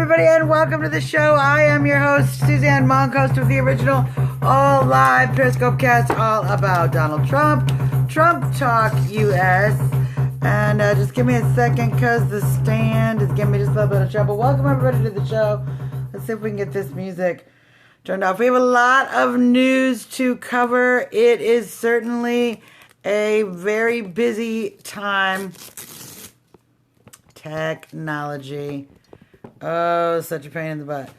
everybody, and welcome to the show. I am your host, Suzanne Monk, host of the original all live Periscope cast all about Donald Trump, Trump Talk US. And just give me a second because the stand is giving me just a little bit of trouble. Welcome everybody to the show. Let's see if we can get this music turned off. We have a lot of news to cover. It is certainly a very busy time. Technology. Oh, such a pain in the butt.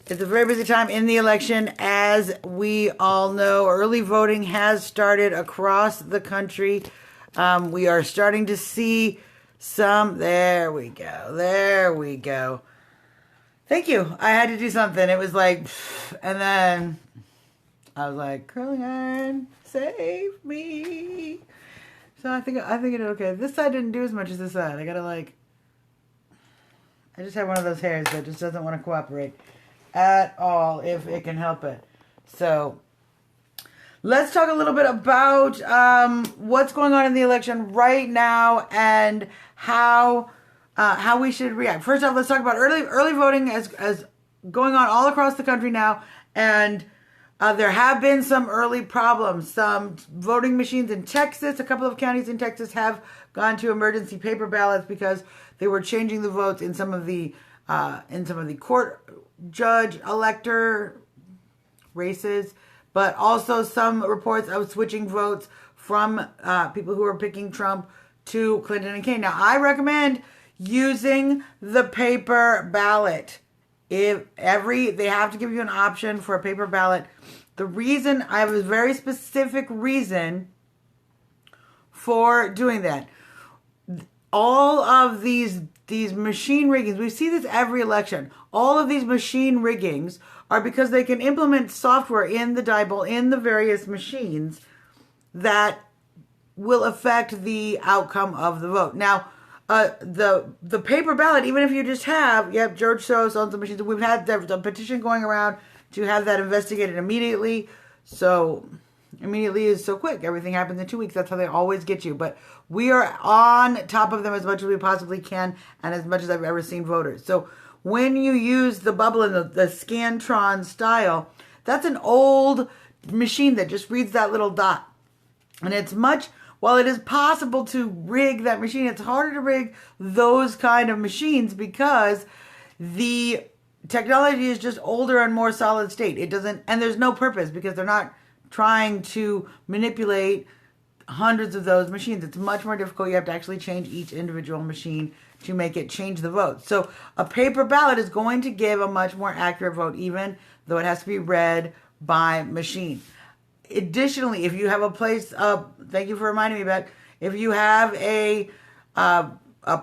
It's a very busy time in the election. As we all know, early voting has started across the country. We are starting to see some... There we go. Thank you. I had to do something. It was like... And then I was like, curling iron, save me. So I think it did okay. This side didn't do as much as this side. I gotta like... I just have one of those hairs that just doesn't want to cooperate at all if it can help it. So let's talk a little bit about what's going on in the election right now and how we should react. First off, let's talk about early voting as going on all across the country now, and there have been some early problems. Some voting machines in Texas, a couple of counties in Texas have gone to emergency paper ballots because they were changing the votes in some of the court judge elector races, but also some reports of switching votes from people who are picking Trump to Clinton and Kane. Now, I recommend using the paper ballot. They have to give you an option for a paper ballot. The reason, I have a very specific reason for doing that. All of these machine riggings, we see this every election. All of these machine riggings are because they can implement software in the dial, in the various machines that will affect the outcome of the vote. Now, the paper ballot, even if you just have, George Soros owns the machines. We've had the petition going around to have that investigated immediately. So immediately is so quick. Everything happens in 2 weeks. That's how they always get you. But we are on top of them as much as we possibly can, and as much as I've ever seen voters. So when you use the bubble in the Scantron style, that's an old machine that just reads that little dot. And while it is possible to rig that machine, it's harder to rig those kind of machines because the technology is just older and more solid state. And there's no purpose because they're not trying to manipulate hundreds of those machines. It's much more difficult. You have to actually change each individual machine to make it change the vote. So a paper ballot is going to give a much more accurate vote, even though it has to be read by machine. Additionally, if you have a place, thank you for reminding me, Beck, if you have a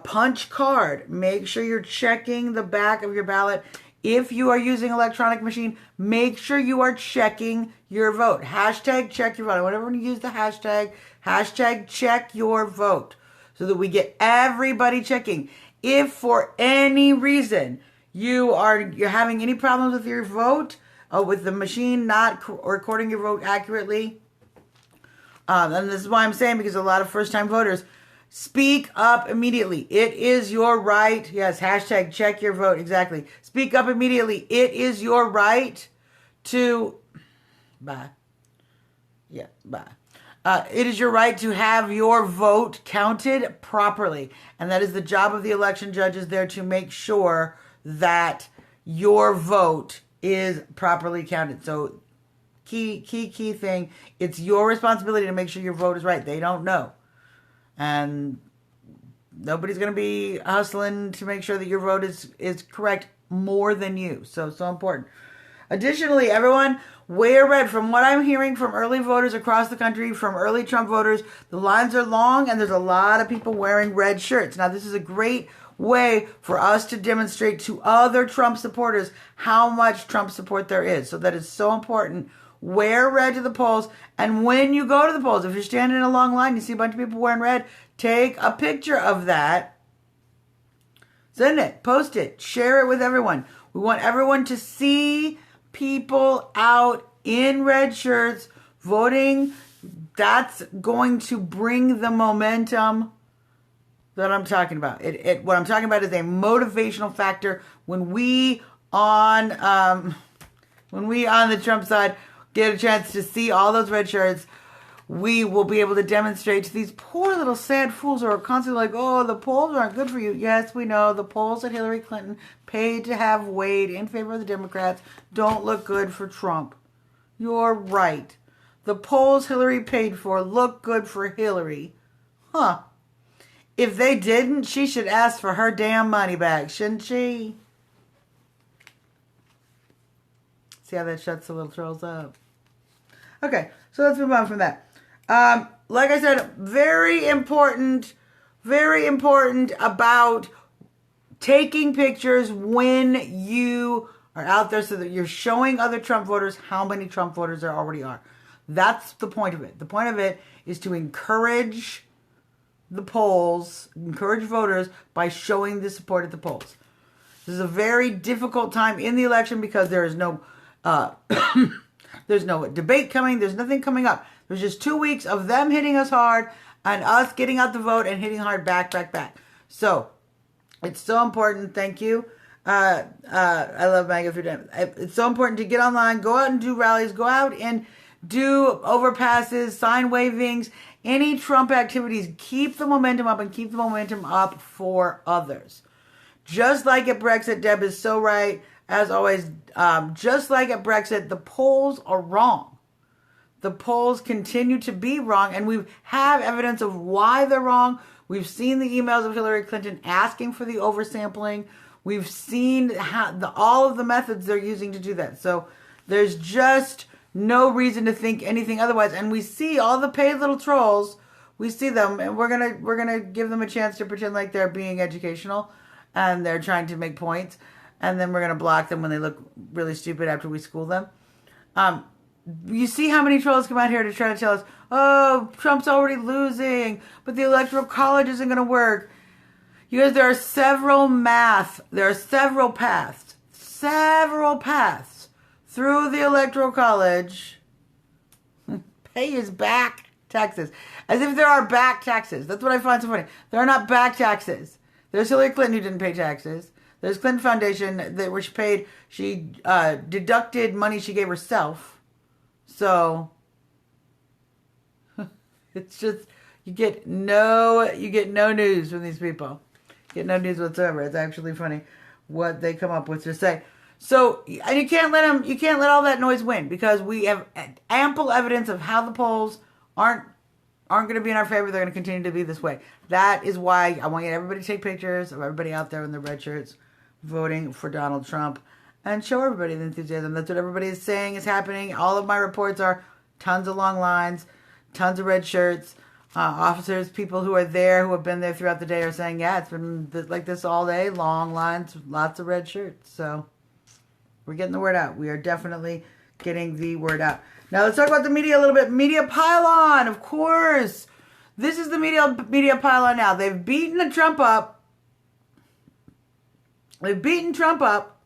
punch card, make sure you're checking the back of your ballot. If you are using electronic machine, make sure you are checking your vote. Hashtag check your vote. I want everyone to use the hashtag check your vote, so that we get everybody checking. If for any reason you're having any problems with your vote, with the machine not recording your vote accurately, and this is why I'm saying, because a lot of first-time voters, speak up immediately. It is your right. Yes, hashtag check your vote. Exactly. Speak up immediately. It is your right to... Bye. Yeah, bye. It is your right to have your vote counted properly. And that is the job of the election judges there, to make sure that your vote is properly counted. So key thing, it's your responsibility to make sure your vote is right. They don't know. And nobody's going to be hustling to make sure that your vote is correct more than you. So important. Additionally, everyone, wear red. From what I'm hearing from early voters across the country, from early Trump voters, the lines are long and there's a lot of people wearing red shirts. Now, this is a great way for us to demonstrate to other Trump supporters how much Trump support there is. So that is so important. Wear red to the polls. And when you go to the polls, if you're standing in a long line, you see a bunch of people wearing red, take a picture of that. Send it, post it, share it with everyone. We want everyone to see people out in red shirts voting. That's going to bring the momentum that I'm talking about. What I'm talking about is a motivational factor when we on the Trump side get a chance to see all those red shirts. We will be able to demonstrate to these poor little sad fools who are constantly like, oh, the polls aren't good for you. Yes, we know the polls that Hillary Clinton paid to have weighed in favor of the Democrats don't look good for Trump. You're right. The polls Hillary paid for look good for Hillary. Huh. If they didn't, she should ask for her damn money back, shouldn't she? See how that shuts the little trolls up. Okay, so let's move on from that. Like I said, very important about taking pictures when you are out there so that you're showing other Trump voters how many Trump voters there already are. That's the point of it. The point of it is to encourage the polls, encourage voters by showing the support at the polls. This is a very difficult time in the election because there is no there's no debate coming. There's nothing coming up. There's just 2 weeks of them hitting us hard and us getting out the vote and hitting hard back. So it's so important. Thank you. I love MAGA through time. It's so important to get online, go out and do rallies, go out and do overpasses, sign wavings, any Trump activities. Keep the momentum up and keep the momentum up for others. Just like at Brexit, Deb is so right. As always, just like at Brexit, the polls are wrong. The polls continue to be wrong, and we have evidence of why they're wrong. We've seen the emails of Hillary Clinton asking for the oversampling. We've seen all of the methods they're using to do that. So there's just no reason to think anything otherwise. And we see all the paid little trolls. We see them, and we're gonna give them a chance to pretend like they're being educational and they're trying to make points. And then we're going to block them when they look really stupid after we school them. You see how many trolls come out here to try to tell us, oh, Trump's already losing, but the Electoral College isn't going to work. You guys, there are several paths through the Electoral College. Pay his back taxes. As if there are back taxes. That's what I find so funny. There are not back taxes. There's Hillary Clinton who didn't pay taxes. There's Clinton Foundation where she deducted money she gave herself. So it's just you get no news from these people. You get no news whatsoever. It's actually funny what they come up with to say. So, and you can't let all that noise win because we have ample evidence of how the polls aren't going to be in our favor. They're going to continue to be this way. That is why I want everybody to take pictures of everybody out there in their red shirts voting for Donald Trump and show everybody the enthusiasm. That's what everybody is saying is happening. All of my reports are tons of long lines, tons of red shirts. Officers, people who are there, who have been there throughout the day are saying, yeah, it's been like this all day. Long lines, lots of red shirts. So we're getting the word out. We are definitely getting the word out. Now let's talk about the media a little bit. Media pylon, of course. This is the media pylon now. They've beaten Trump up. They've beaten Trump up.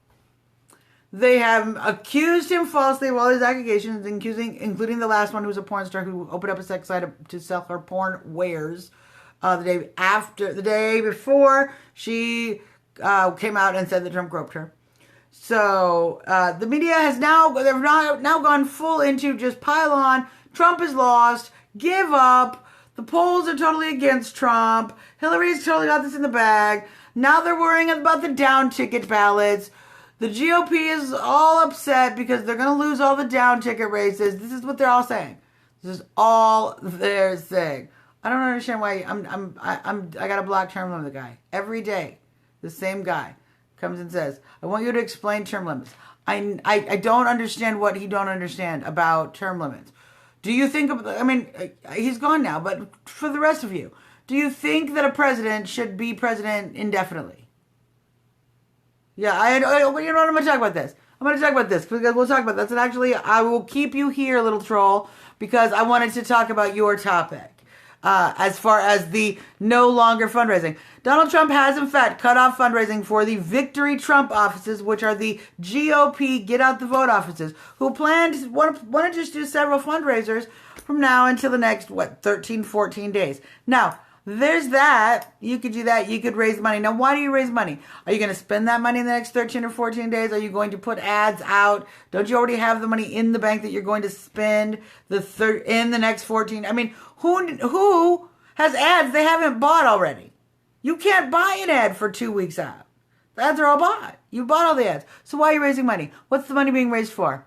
They have accused him falsely of all his accusations, including the last one who was a porn star who opened up a sex site to sell her porn wares. The day before she came out and said that Trump groped her. So the media has now gone full into just pile on. Trump is lost. Give up. The polls are totally against Trump. Hillary's totally got this in the bag. Now they're worrying about the down ticket ballots. The GOP is all upset because they're going to lose all the down ticket races. This is what they're all saying. This is all they're saying. I don't understand why I got to block term limit the guy every day. The same guy comes and says, "I want you to explain term limits." I don't understand what he don't understand about term limits. Do you think? He's gone now, but for the rest of you. Do you think that a president should be president indefinitely? Yeah, you know what? I'm going to talk about this. Because we'll talk about this. And actually, I will keep you here, little troll, because I wanted to talk about your topic. As far as the no longer fundraising. Donald Trump has, in fact, cut off fundraising for the Victory Trump offices, which are the GOP Get Out the Vote offices, who want to just do several fundraisers from now until the next, 13, 14 days. Now, there's that. You could do that. You could raise money. Now, why do you raise money? Are you going to spend that money in the next 13 or 14 days? Are you going to put ads out? Don't you already have the money in the bank that you're going to spend in the next 14? I mean, who has ads they haven't bought already? You can't buy an ad for 2 weeks out. The ads are all bought. You bought all the ads. So why are you raising money? What's the money being raised for?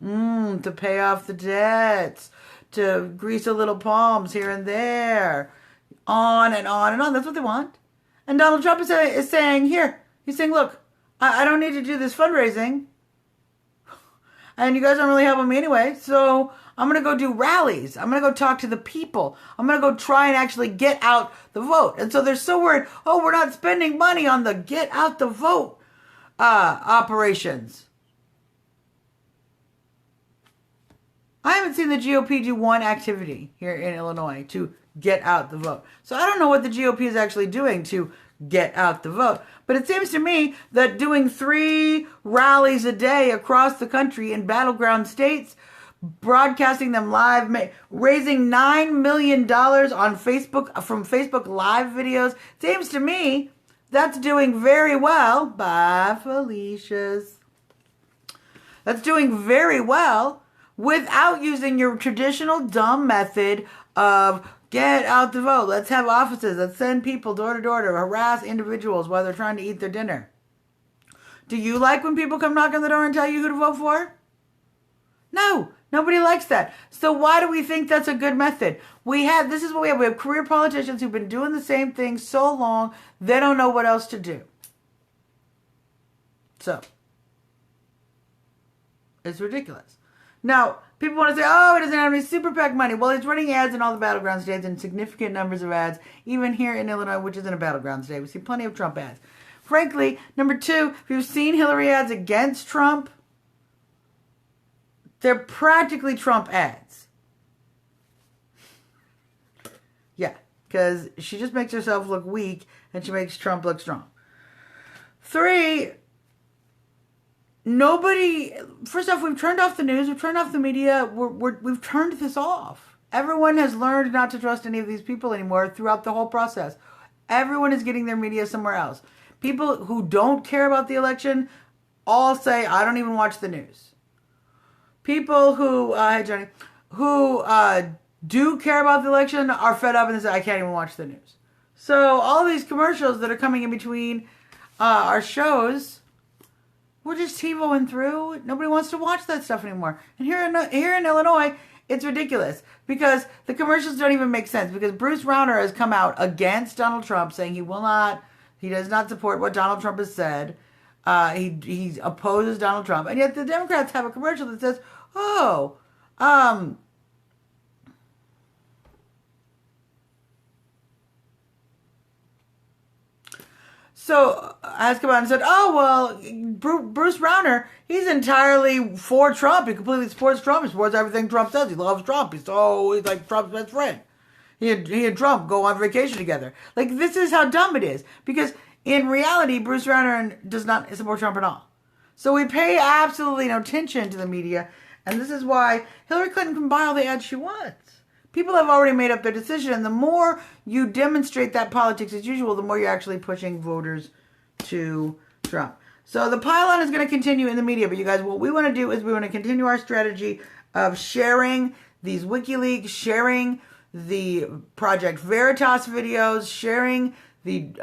To pay off the debts, to grease a little palms here and there, on and on and on. That's what they want. And Donald Trump is saying, here, he's saying, look, I don't need to do this fundraising. And you guys aren't really helping me anyway. So I'm going to go do rallies. I'm going to go talk to the people. I'm going to go try and actually get out the vote. And so they're so worried, oh, we're not spending money on the get out the vote operations. I haven't seen the GOP do one activity here in Illinois to get out the vote. So I don't know what the GOP is actually doing to get out the vote. But it seems to me that doing 3 rallies a day across the country in battleground states, broadcasting them live, raising $9 million on Facebook from Facebook Live videos, seems to me that's doing very well. Bye, Felicia's. That's doing very well without using your traditional dumb method of get out the vote. Let's have offices. Let's send people door to door to harass individuals while they're trying to eat their dinner. Do you like when people come knock on the door and tell you who to vote for? No, nobody likes that. So why do we think that's a good method? This is what we have. We have career politicians who've been doing the same thing so long, they don't know what else to do. So, it's ridiculous. Now, people want to say, oh, he doesn't have any super PAC money. Well, he's running ads in all the battleground states and significant numbers of ads, even here in Illinois, which isn't a battleground state. We see plenty of Trump ads. Frankly, number 2, if you've seen Hillary ads against Trump, they're practically Trump ads. Yeah, because she just makes herself look weak and she makes Trump look strong. 3, first off, we've turned off the news, we've turned off the media, we've turned this off. Everyone has learned not to trust any of these people anymore throughout the whole process. Everyone is getting their media somewhere else. People who don't care about the election all say, I don't even watch the news. People who, hey Johnny, who do care about the election are fed up and they say, I can't even watch the news. So all these commercials that are coming in between our shows, we're just TiVoing through. Nobody wants to watch that stuff anymore. And here in Illinois, it's ridiculous because the commercials don't even make sense because Bruce Rauner has come out against Donald Trump saying he does not support what Donald Trump has said. He opposes Donald Trump. And yet the Democrats have a commercial that says, So has come out and said, oh, well, Bruce Rauner, he's entirely for Trump. He completely supports Trump. He supports everything Trump says. He loves Trump. He's like Trump's best friend. He and Trump go on vacation together. Like, this is how dumb it is. Because in reality, Bruce Rauner does not support Trump at all. So we pay absolutely no attention to the media. And this is why Hillary Clinton can buy all the ads she wants. People have already made up their decision, and the more you demonstrate that politics as usual, the more you're actually pushing voters to Trump. So the pile-on is going to continue in the media, but you guys, what we want to do is we want to continue our strategy of sharing these WikiLeaks, sharing the Project Veritas videos, sharing the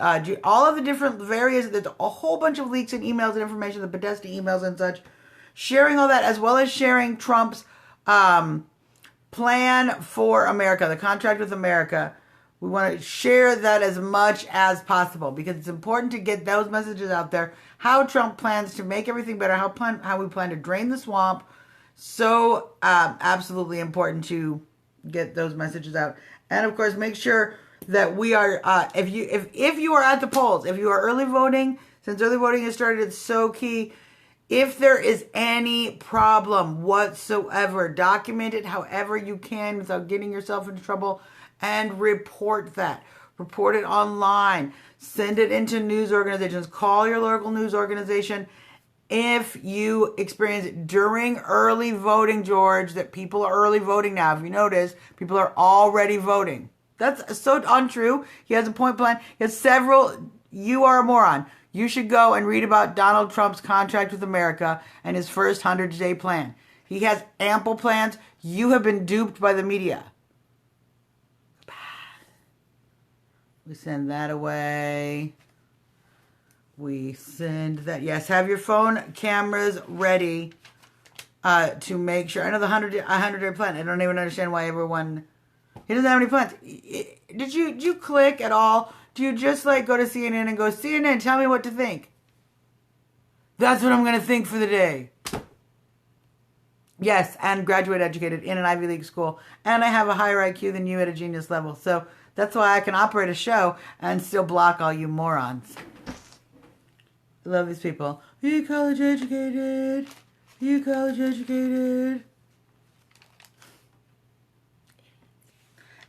all of the different various, there's a whole bunch of leaks and emails and information, the Podesta emails and such, sharing all that, as well as sharing Trump's plan for America, the contract with America. We want to share that as much as possible because it's important to get those messages out there. How Trump plans to make everything better, how we plan to drain the swamp. So absolutely important to get those messages out. And of course, make sure that we are, if you are at the polls, if you are early voting, since early voting has started, it's so key. If there is any problem whatsoever, document it however you can without getting yourself into trouble and report that. Report it online. Send it into news organizations. Call your local news organization. If you experience during early voting, George, that people are early voting now, if you notice, people are already voting. That's so untrue. He has a point plan. He has several. You are a moron. You should go and read about Donald Trump's contract with America and his first 100-day plan. He has ample plans. You have been duped by the media. We send that away. We send that. Yes, have your phone cameras ready to make sure. I know the 100-day plan. I don't even understand why everyone. He doesn't have any plans. Did you click at all? Do you just like go to CNN and go, CNN, tell me what to think? That's what I'm going to think for the day. Yes, and graduate educated in an Ivy League school. And I have a higher IQ than you at a genius level. So that's why I can operate a show and still block all you morons. I love these people. You college educated. You college educated.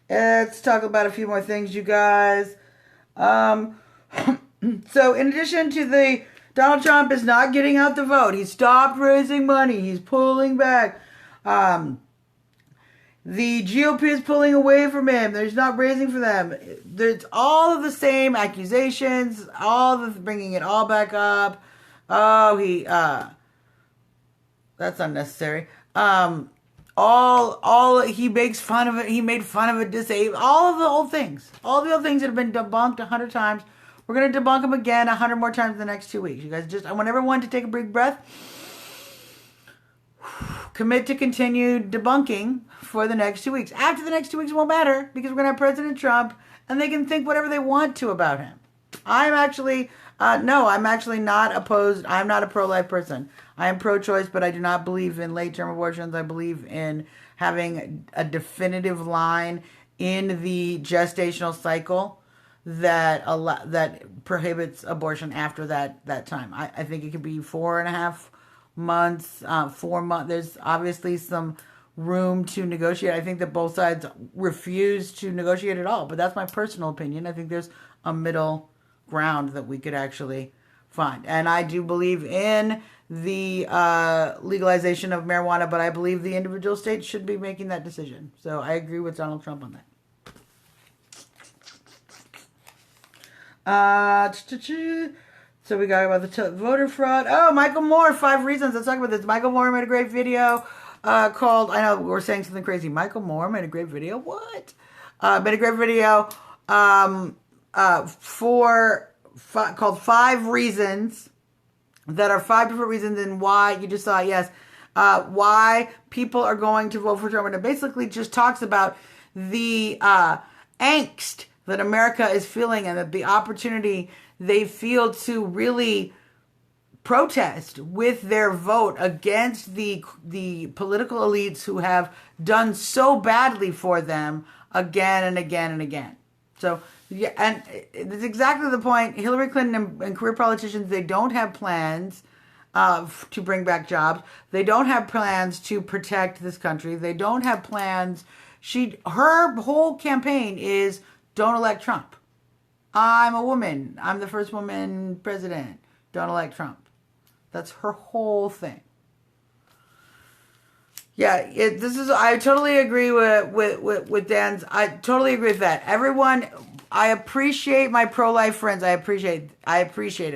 Let's talk about a few more things, you guys. So in addition to the Donald Trump is not getting out the vote. He stopped raising money. He's pulling back. The GOP is pulling away from him. There's not raising for them. There's all of the same accusations, all of the bringing it all back up. Oh, that's unnecessary. He makes fun of it. He made fun of it, disabled. All of the old things. All the old things that have been debunked 100 times. We're going to debunk them again 100 more times in the next 2 weeks. You guys I want everyone to take a big breath. Commit to continue debunking for the next 2 weeks. After the next 2 weeks, it won't matter because we're going to have President Trump and they can think whatever they want to about him. I'm actually not opposed. I'm not a pro-life person. I am pro-choice, but I do not believe in late-term abortions. I believe in having a definitive line in the gestational cycle that prohibits abortion after that time. I think it could be 4.5 months, 4 months. There's obviously some room to negotiate. I think that both sides refuse to negotiate at all, but that's my personal opinion. I think there's a middle ground that we could actually find. And I do believe in the legalization of marijuana, but I believe the individual states should be making that decision. So I agree with Donald Trump on that. So we got about the voter fraud. Oh, Michael Moore, 5 reasons. Let's talk about this. Michael Moore made a great video called, I know we're saying something crazy. Michael Moore made a great video. What? Made a great video called 5 reasons that are 5 different reasons and why you just saw, yes, why people are going to vote for Trump. And it basically just talks about the angst that America is feeling and that the opportunity they feel to really protest with their vote against the political elites who have done so badly for them again and again and again. So, yeah, and it's exactly the point. Hillary Clinton and career politicians, they don't have plans to bring back jobs. They don't have plans to protect this country. They don't have plans. Her whole campaign is don't elect Trump. I'm a woman. I'm the first woman president. Don't elect Trump. That's her whole thing. Yeah, I totally agree with Dan's. I totally agree with that. Everyone, I appreciate my pro-life friends. I appreciate it,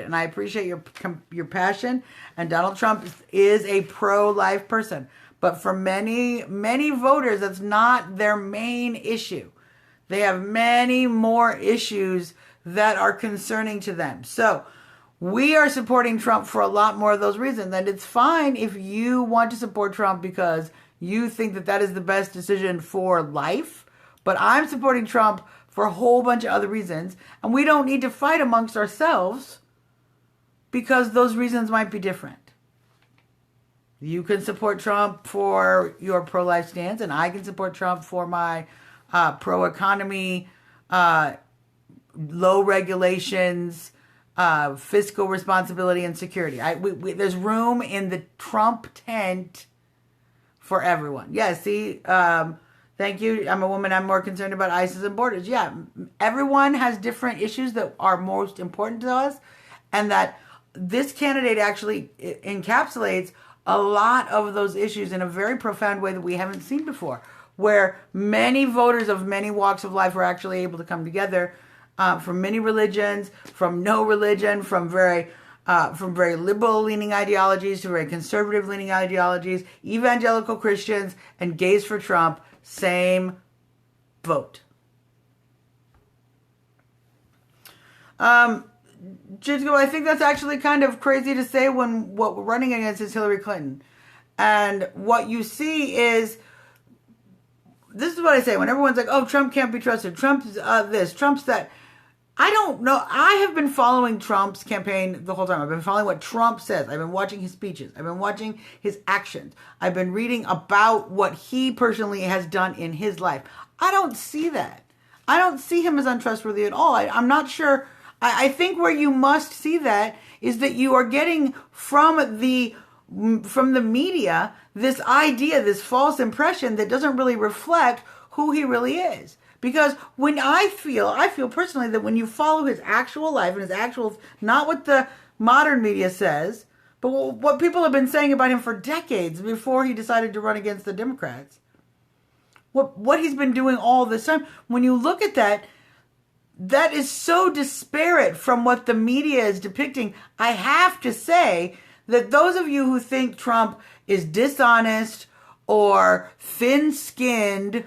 and I appreciate your passion. And Donald Trump is a pro-life person, but for many voters, that's not their main issue. They have many more issues that are concerning to them. So we are supporting Trump for a lot more of those reasons. And it's fine if you want to support Trump because you think that is the best decision for life. But I'm supporting Trump for a whole bunch of other reasons. And we don't need to fight amongst ourselves because those reasons might be different. You can support Trump for your pro-life stance, and I can support Trump for my pro-economy, low regulations, fiscal responsibility, and security. There's room in the Trump tent for everyone. Yeah, see, thank you. I'm a woman. I'm more concerned about ISIS and borders. Yeah, everyone has different issues that are most important to us, and that this candidate actually encapsulates a lot of those issues in a very profound way that we haven't seen before. where many voters of many walks of life were actually able to come together, from many religions, from no religion, from very liberal leaning ideologies to very conservative leaning ideologies, evangelical Christians and gays for Trump, same vote. I think that's actually kind of crazy to say when what we're running against is Hillary Clinton. And what you see is, this is what I say when everyone's like, oh, Trump can't be trusted. Trump's this, Trump's that. I don't know. I have been following Trump's campaign the whole time. I've been following what Trump says. I've been watching his speeches. I've been watching his actions. I've been reading about what he personally has done in his life. I don't see that. I don't see him as untrustworthy at all. I'm not sure. I think where you must see that is that you are getting from the media this idea, this false impression that doesn't really reflect who he really is. Because when I feel personally that when you follow his actual life and his actual, not what the modern media says, but what people have been saying about him for decades before he decided to run against the Democrats, what he's been doing all this time, when you look at that, that is so disparate from what the media is depicting. I have to say that those of you who think Trump is dishonest or thin-skinned,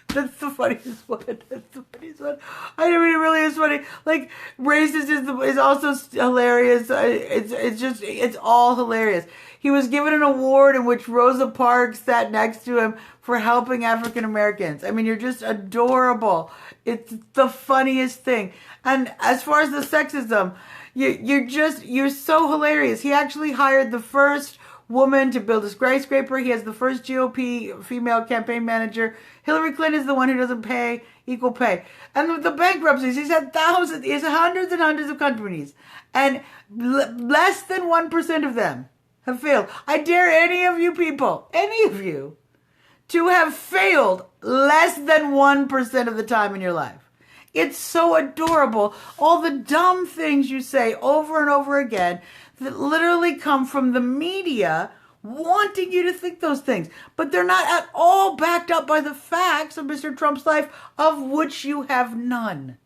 that's the funniest one. That's the funniest one. I mean, it really is funny. Like, racist is also hilarious. It's all hilarious. He was given an award in which Rosa Parks sat next to him for helping African Americans. I mean, you're just adorable. It's the funniest thing. And as far as the sexism, you're so hilarious. He actually hired the first woman to build a skyscraper. He has the first GOP female campaign manager. Hillary Clinton is the one who doesn't pay equal pay. And with the bankruptcies, he's had hundreds and hundreds of companies. And less than 1% of them have failed. I dare any of you people, any of you, to have failed less than 1% of the time in your life. It's so adorable. All the dumb things you say over and over again that literally come from the media wanting you to think those things. But they're not at all backed up by the facts of Mr. Trump's life, of which you have none.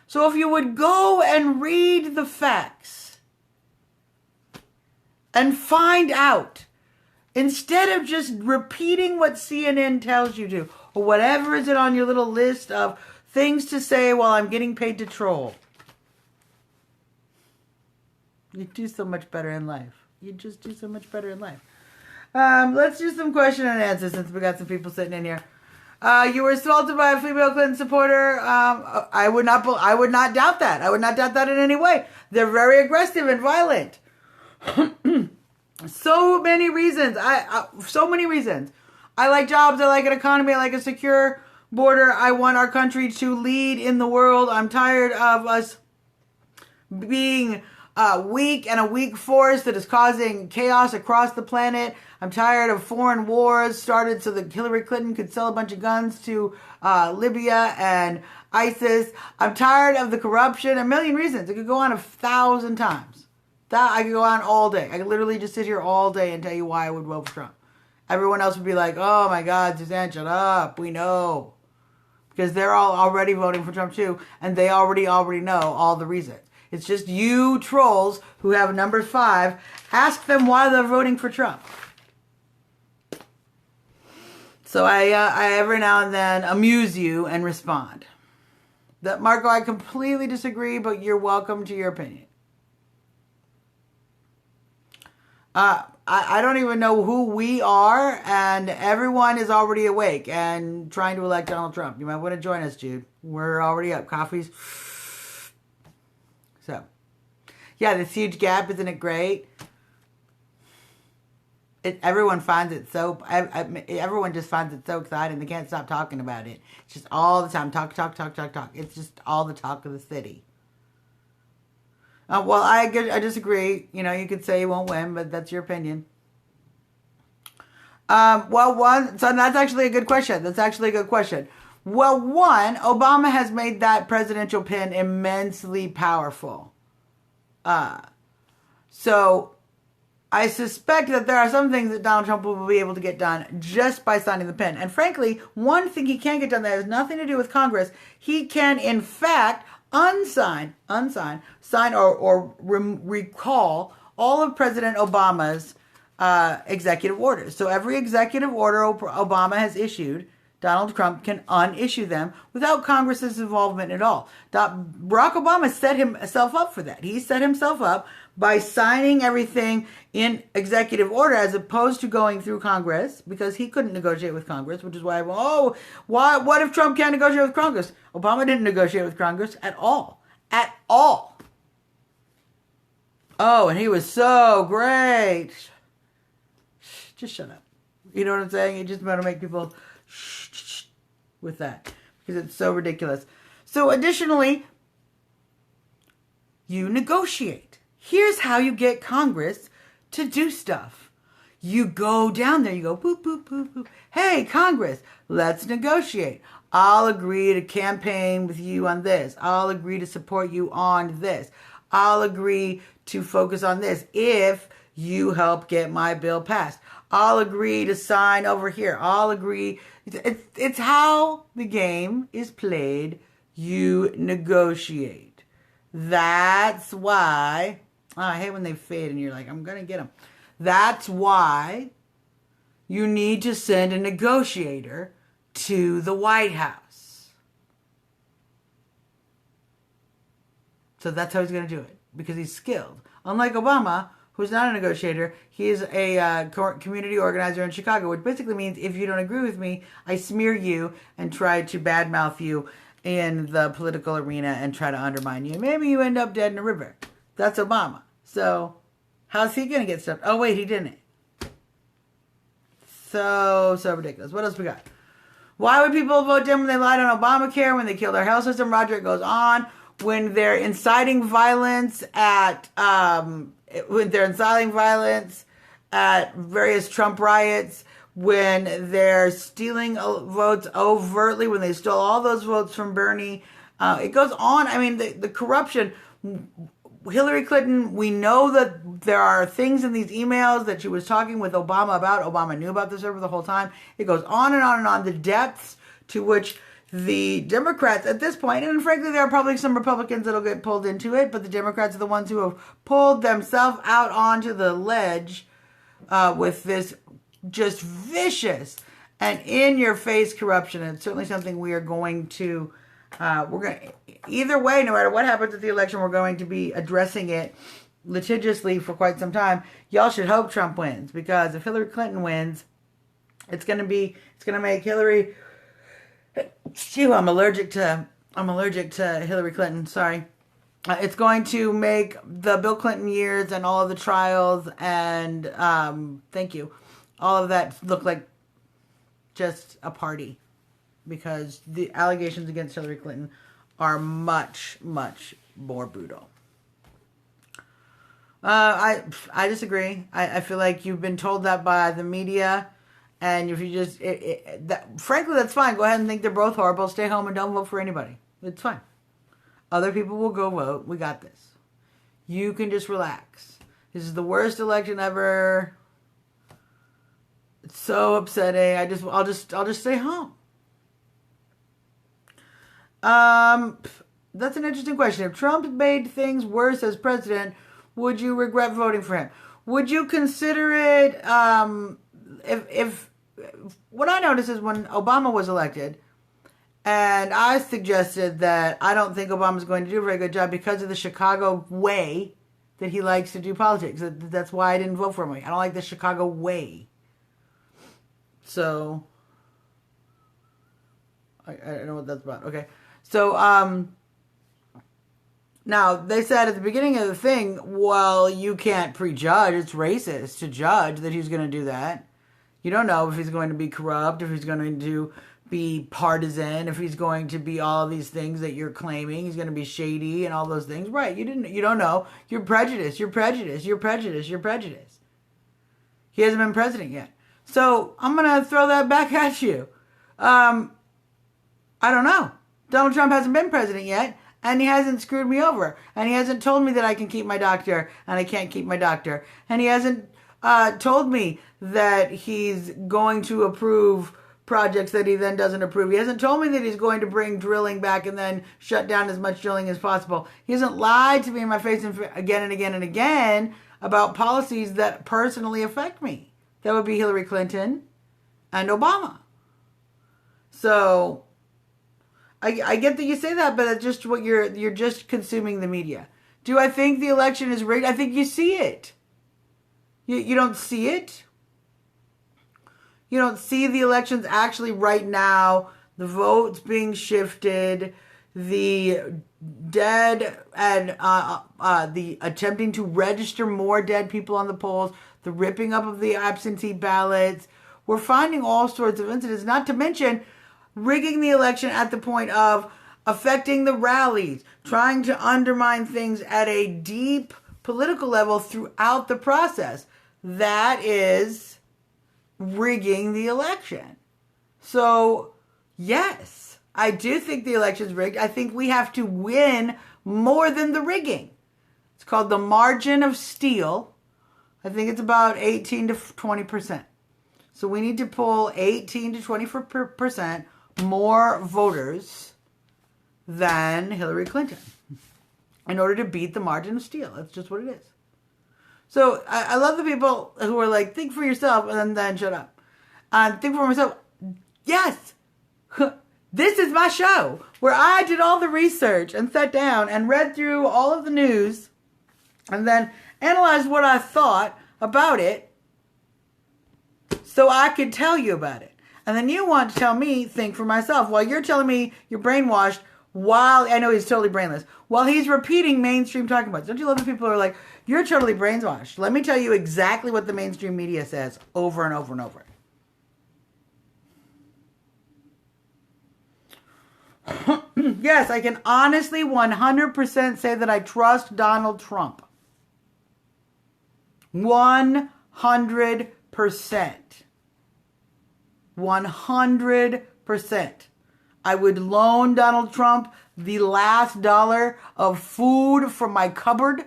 So if you would go and read the facts and find out, instead of just repeating what CNN tells you to, or whatever is it on your little list of things to say while I'm getting paid to troll. You do so much better in life. You just do so much better in life. Let's do some question and answer since we got some people sitting in here. You were assaulted by a female Clinton supporter. I would not doubt that. I would not doubt that in any way. They're very aggressive and violent. So many reasons. So many reasons. I like jobs. I like an economy. I like a secure border. I want our country to lead in the world. I'm tired of us being weak and a weak force that is causing chaos across the planet. I'm tired of foreign wars started so that Hillary Clinton could sell a bunch of guns to Libya and ISIS. I'm tired of the corruption. A million reasons. It could go on 1,000 times. I could go on all day. I could literally just sit here all day and tell you why I would vote for Trump. Everyone else would be like, oh my God, Suzanne, shut up. We know. Because they're all already voting for Trump too. And they already know all the reasons. It's just you trolls who have number 5. Ask them why they're voting for Trump. So I every now and then amuse you and respond. That Marco, I completely disagree, but you're welcome to your opinion. I don't even know who we are, and everyone is already awake and trying to elect Donald Trump. You might want to join us, Jude. We're already up. Coffee's. So, yeah, this huge gap, isn't it great? Everyone finds it so. Everyone just finds it so exciting. They can't stop talking about it. It's just all the time talk. It's just all the talk of the city. Well, I disagree. You know, you could say he won't win, but that's your opinion. So that's actually a good question. Well, one, Obama has made that presidential pin immensely powerful. So I suspect that there are some things that Donald Trump will be able to get done just by signing the pen. And frankly, one thing he can get done that has nothing to do with Congress, he can in fact sign or recall all of President Obama's executive orders. So every executive order Obama has issued, Donald Trump can unissue them without Congress's involvement at all. Barack Obama set himself up for that. He set himself up by signing everything in executive order as opposed to going through Congress, because he couldn't negotiate with Congress, which is why, what if Trump can't negotiate with Congress? Obama didn't negotiate with Congress at all. At all. Oh, and he was so great. Just shut up. You know what I'm saying? You just want to make people shh with that, because it's so ridiculous. So additionally, you negotiate. Here's how you get Congress to do stuff. You go down there, you go, boop, boop, boop, boop. Hey, Congress, let's negotiate. I'll agree to campaign with you on this. I'll agree to support you on this. I'll agree to focus on this if you help get my bill passed. I'll agree to sign over here. I'll agree. It's how the game is played. You negotiate. That's why. I hate when they fade and you're like, I'm going to get them. That's why you need to send a negotiator to the White House. So that's how he's going to do it, because he's skilled. Unlike Obama, who's not a negotiator, he is a community organizer in Chicago, which basically means if you don't agree with me, I smear you and try to badmouth you in the political arena and try to undermine you. Maybe you end up dead in a river. That's Obama. So how's he going to get stuff? Oh, wait, he didn't. So ridiculous. What else we got? Why would people vote Dem when they lied on Obamacare, when they killed our health system? Roger, it goes on. When they're inciting violence at various Trump riots, when they're stealing votes overtly, when they stole all those votes from Bernie. It goes on. I mean, the corruption. Hillary Clinton, we know that there are things in these emails that she was talking with Obama about. Obama knew about the server the whole time. It goes on and on and on. The depths to which the Democrats at this point, and frankly, there are probably some Republicans that'll get pulled into it, but the Democrats are the ones who have pulled themselves out onto the ledge with this just vicious and in-your-face corruption. And it's certainly something we are going to, either way, no matter what happens at the election, we're going to be addressing it litigiously for quite some time. Y'all should hope Trump wins, because if Hillary Clinton wins, it's going to make Hillary... Phew, I'm allergic to Hillary Clinton. Sorry. It's going to make the Bill Clinton years and all of the trials and thank you, all of that look like just a party, because the allegations against Hillary Clinton are much, much more brutal. I disagree. I feel like you've been told that by the media. And if you just, frankly, that's fine. Go ahead and think they're both horrible. Stay home and don't vote for anybody. It's fine. Other people will go vote. We got this. You can just relax. This is the worst election ever. It's so upsetting. I'll just stay home. That's an interesting question. If Trump made things worse as president, would you regret voting for him? Would you consider it, if what I noticed is when Obama was elected, and I suggested that I don't think Obama's going to do a very good job because of the Chicago way that he likes to do politics. That's why I didn't vote for him. I don't like the Chicago way. So, I don't know what that's about. Okay. So, now, they said at the beginning of the thing, well, you can't prejudge. It's racist to judge that he's going to do that. You don't know if he's going to be corrupt, if he's going to be partisan, if he's going to be all these things that you're claiming. He's going to be shady and all those things. Right, you don't know. You're prejudiced. You're prejudiced. You're prejudiced. You're prejudiced. He hasn't been president yet. So, I'm going to throw that back at you. I don't know. Donald Trump hasn't been president yet. And he hasn't screwed me over. And he hasn't told me that I can keep my doctor and I can't keep my doctor. And he hasn't told me that he's going to approve projects that he then doesn't approve. He hasn't told me that he's going to bring drilling back and then shut down as much drilling as possible. He hasn't lied to me in my face again and again and again about policies that personally affect me. That would be Hillary Clinton and Obama. So I get that you say that, but it's just what you're just consuming the media. Do I think the election is rigged? I think you see it. You don't see it. You don't see the elections actually right now. The votes being shifted, the dead and the attempting to register more dead people on the polls, the ripping up of the absentee ballots. We're finding all sorts of incidents, not to mention rigging the election at the point of affecting the rallies, trying to undermine things at a deep political level throughout the process. That is rigging the election. So, yes, I do think the election's rigged. I think we have to win more than the rigging. It's called the margin of steal. I think it's about 18 to 20%. So we need to pull 18 to 20% more voters than Hillary Clinton in order to beat the margin of steal. That's just what it is. So I love the people who are like, think for yourself and then shut up. Think for myself. Yes, this is my show where I did all the research and sat down and read through all of the news and then analyzed what I thought about it so I could tell you about it. And then you want to tell me, think for myself, while you're telling me you're brainwashed, while I know he's totally brainless, while he's repeating mainstream talking points. Don't you love the people who are like, you're totally brainwashed? Let me tell you exactly what the mainstream media says over and over and over. Yes, I can honestly 100% say that I trust Donald Trump. 100%. 100%. I would loan Donald Trump the last dollar of food from my cupboard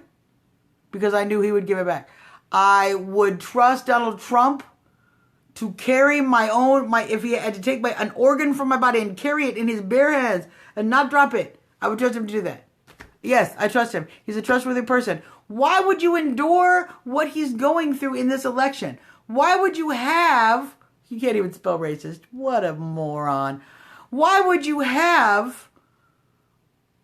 because I knew he would give it back. I would trust Donald Trump to carry if he had to take an organ from my body and carry it in his bare hands and not drop it, I would trust him to do that. Yes, I trust him. He's a trustworthy person. Why would you endure what he's going through in this election? Why would you have... You can't even spell racist. What a moron. Why would you have...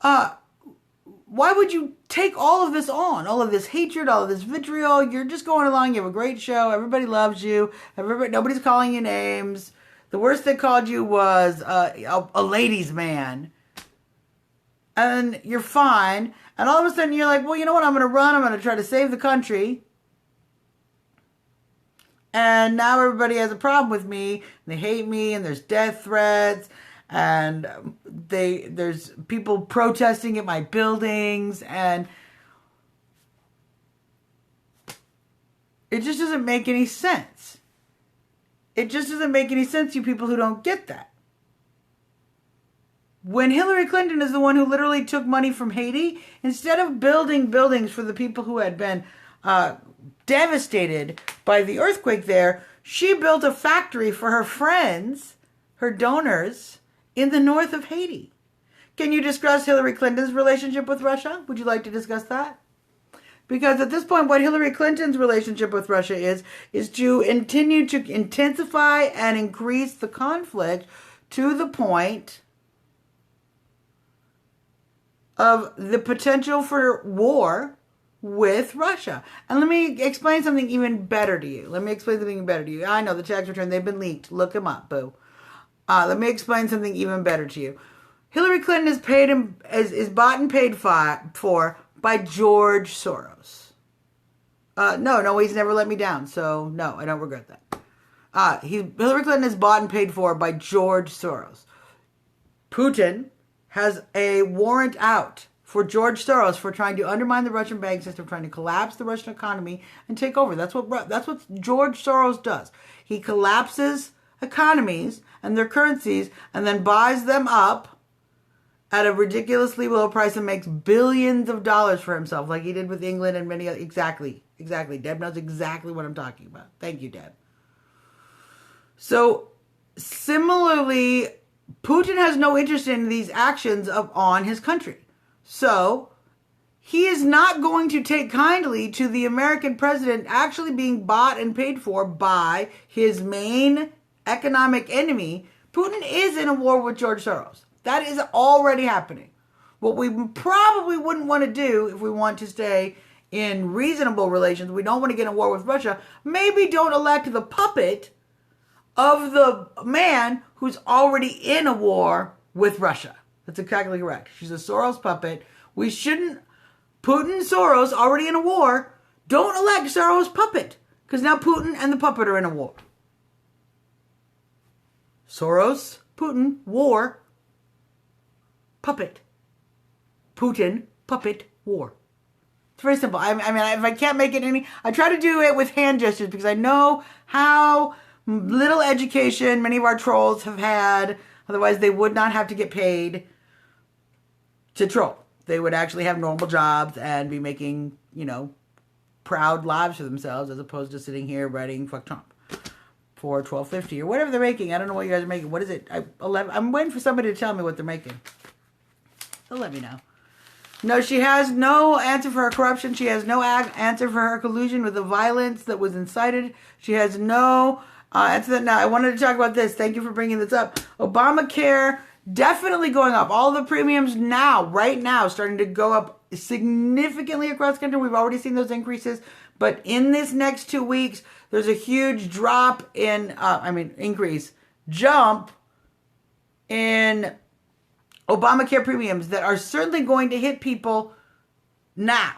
why would you take all of this on? All of this hatred, all of this vitriol. You're just going along. You have a great show. Everybody loves you. Nobody's calling you names. The worst they called you was a ladies' man. And you're fine. And all of a sudden you're like, well, you know what? I'm going to run. I'm going to try to save the country. And now everybody has a problem with me. And they hate me. And there's death threats. And there's people protesting at my buildings. And it just doesn't make any sense. It just doesn't make any sense, you people who don't get that. When Hillary Clinton is the one who literally took money from Haiti, instead of building buildings for the people who had been devastated by the earthquake there, she built a factory for her friends, her donors, in the north of Haiti. Can you discuss Hillary Clinton's relationship with Russia? Would you like to discuss that? Because at this point, what Hillary Clinton's relationship with Russia is to continue to intensify and increase the conflict to the point of the potential for war with Russia. And let me explain something even better to you. I know the tax return, they've been leaked. Look them up, boo. Let me explain something even better to you. Hillary Clinton is bought and paid for by George Soros. No, he's never let me down. So no, I don't regret that. Hillary Clinton is bought and paid for by George Soros. Putin has a warrant out for George Soros for trying to undermine the Russian banking system, trying to collapse the Russian economy and take over. That's what George Soros does. He collapses economies and their currencies and then buys them up at a ridiculously low price and makes billions of dollars for himself, like he did with England and many other. Exactly. Deb knows exactly what I'm talking about. Thank you, Deb. So, similarly, Putin has no interest in these actions on his country. So, he is not going to take kindly to the American president actually being bought and paid for by his main economic enemy. Putin is in a war with George Soros. That is already happening. What we probably wouldn't want to do if we want to stay in reasonable relations, we don't want to get in war with Russia, maybe don't elect the puppet of the man who's already in a war with Russia. That's exactly correct. She's a Soros puppet. We shouldn't, Putin and Soros already in a war, don't elect Soros puppet, because now Putin and the puppet are in a war. Soros, Putin, war, puppet. Putin, puppet, war. It's very simple. I mean, if I can't make it any, I try to do it with hand gestures because I know how little education many of our trolls have had. Otherwise, they would not have to get paid to troll. They would actually have normal jobs and be making, proud lives for themselves as opposed to sitting here writing fuck Trump for $12.50 or whatever they're making. I don't know what you guys are making. What is it? I'm waiting for somebody to tell me what they're making. They'll let me know. No, she has no answer for her corruption. She has no answer for her collusion with the violence that was incited. She has no answer to that. Now, I wanted to talk about this. Thank you for bringing this up. Obamacare definitely going up. All the premiums now, right now, starting to go up significantly across the country. We've already seen those increases. But in this next 2 weeks, there's a huge drop in, jump in Obamacare premiums that are certainly going to hit people now.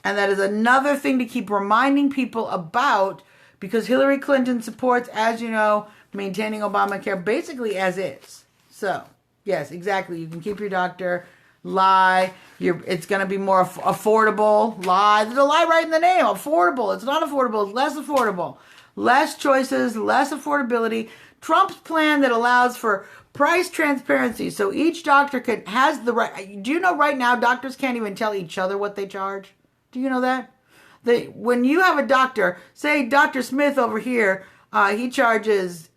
And that is another thing to keep reminding people about because Hillary Clinton supports, as you know, maintaining Obamacare basically as is. So, yes, exactly. You can keep your doctor, lie. It's going to be more affordable. Lie. There's a lie right in the name. Affordable. It's not affordable. It's less affordable. Less choices, less affordability. Trump's plan that allows for price transparency, so each doctor has the right. Do you know right now doctors can't even tell each other what they charge? Do you know that? When you have a doctor, say Dr. Smith over here, he charges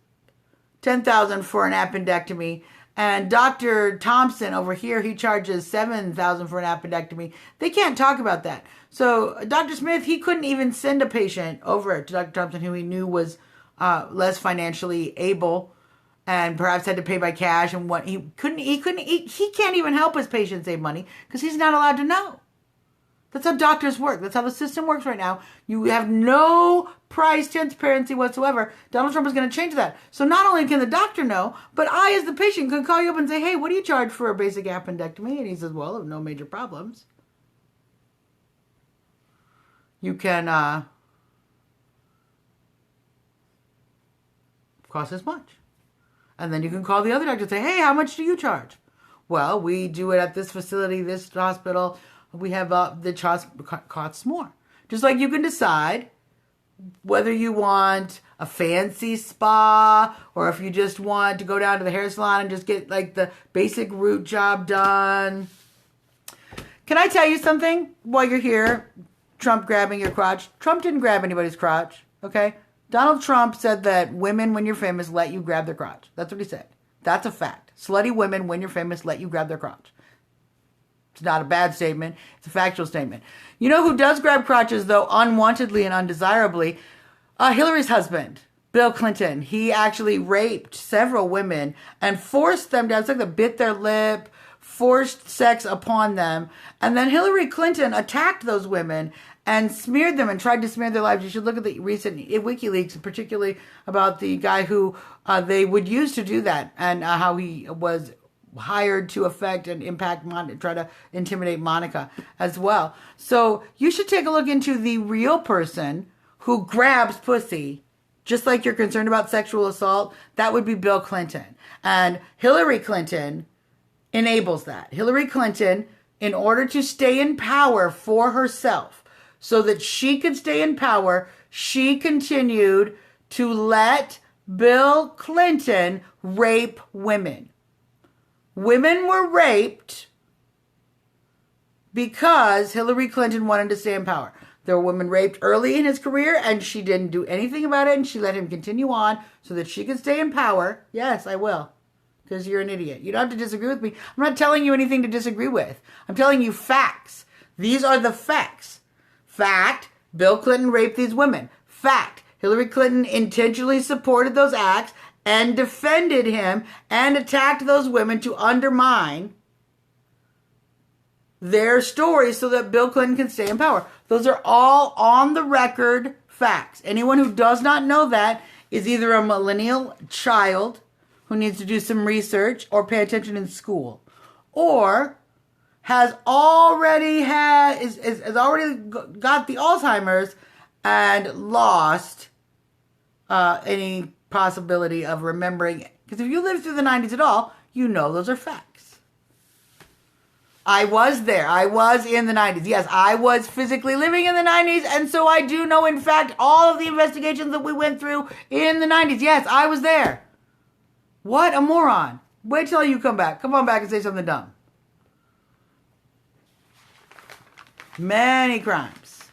$10,000 for an appendectomy, and Dr. Thompson over here, he charges $7,000 for an appendectomy. They can't talk about that. So Dr. Smith, he couldn't even send a patient over to Dr. Thompson who he knew was less financially able and perhaps had to pay by cash and what he can't even help his patients save money because he's not allowed to know. That's how doctors work. That's how the system works right now. You have no price transparency whatsoever. Donald Trump is going to change that. So not only can the doctor know, but I as the patient could call you up and say, hey, what do you charge for a basic appendectomy? And he says, well, no major problems. You can cost this much. And then you can call the other doctor and say, hey, how much do you charge? Well, we do it at this facility, this hospital. We have the charge costs more. Just like you can decide whether you want a fancy spa or if you just want to go down to the hair salon and just get like the basic root job done. Can I tell you something while you're here? Trump grabbing your crotch. Trump didn't grab anybody's crotch, okay? Donald Trump said that women, when you're famous, let you grab their crotch. That's what he said. That's a fact. Slutty women, when you're famous, let you grab their crotch. It's not a bad statement. It's a factual statement. You know who does grab crotches, though, unwantedly and undesirably? Hillary's husband, Bill Clinton. He actually raped several women and forced them to have sex, bit their lip, forced sex upon them. And then Hillary Clinton attacked those women and smeared them and tried to smear their lives. You should look at the recent WikiLeaks, particularly about the guy who they would use to do that and how he was hired to affect and impact try to intimidate Monica as well. So you should take a look into the real person who grabs pussy, just like you're concerned about sexual assault. That would be Bill Clinton. And Hillary Clinton enables that. Hillary Clinton, in order to stay in power for herself, so that she could stay in power, she continued to let Bill Clinton rape women. Women were raped because Hillary Clinton wanted to stay in power. There were women raped early in his career, and she didn't do anything about it, and she let him continue on so that she could stay in power. Yes, I will, because you're an idiot. You don't have to disagree with me. I'm not telling you anything to disagree with. I'm telling you facts. These are the facts. Fact, Bill Clinton raped these women. Fact, Hillary Clinton intentionally supported those acts and defended him and attacked those women to undermine their stories so that Bill Clinton can stay in power. Those are all on the record facts. Anyone who does not know that is either a millennial child who needs to do some research or pay attention in school, or has already has already got the Alzheimer's and lost any possibility of remembering it. Because if you lived through the 90s at all, you know those are facts. I was there. I was in the 90s. Yes, I was physically living in the 90s, and so I do know, in fact, all of the investigations that we went through in the 90s. Yes, I was there. What a moron. Wait till you come back. Come on back and say something dumb. Many crimes.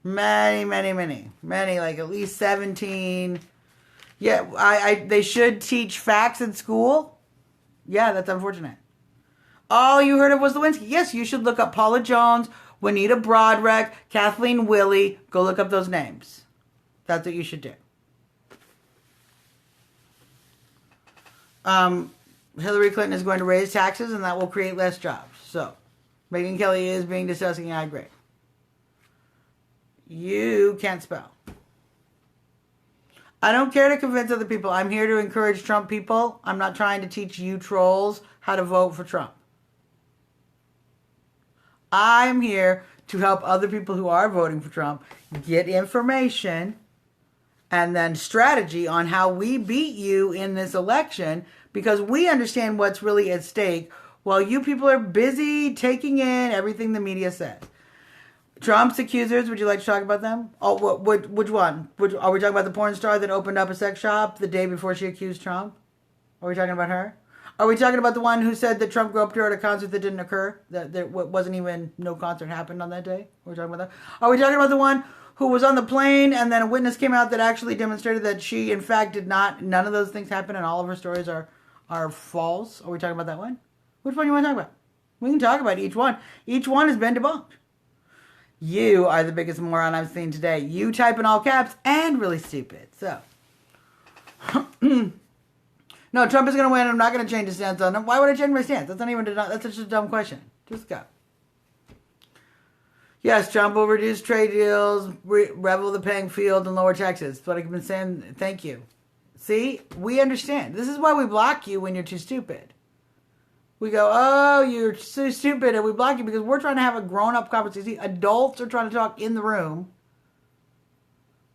Many, like at least 17. Yeah, they should teach facts in school. Yeah, that's unfortunate. All you heard of was Lewinsky. Yes, you should look up Paula Jones, Juanita Broadrek, Kathleen Willey. Go look up those names. That's what you should do. Hillary Clinton is going to raise taxes, and that will create less jobs. So, Megyn Kelly is being disgusting, and I agree. You can't spell. I don't care to convince other people. I'm here to encourage Trump people. I'm not trying to teach you trolls how to vote for Trump. I'm here to help other people who are voting for Trump get information and then strategy on how we beat you in this election, because we understand what's really at stake while you people are busy taking in everything the media says. Trump's accusers, would you like to talk about them? Oh, which one? Are we talking about the porn star that opened up a sex shop the day before she accused Trump? Are we talking about her? Are we talking about the one who said that Trump groped her at a concert that didn't occur? That there wasn't even, no concert happened on that day? Are we talking about that? Are we talking about the one who was on the plane and then a witness came out that actually demonstrated that she, in fact, did not, none of those things happened and all of her stories are false? Are we talking about that one? Which one do you want to talk about? We can talk about each one. Each one has been debunked. You are the biggest moron I've seen today. You type in all caps and really stupid. So, no, Trump is going to win. I'm not going to change his stance on him. Why would I change my stance? That's such a dumb question. Just go. Yes, Trump will reduce trade deals, level the playing field, and lower taxes. That's what I've been saying. Thank you. See, we understand. This is why we block you when you're too stupid. We go, oh, you're so stupid, and we block you because we're trying to have a grown-up conversation. See, adults are trying to talk in the room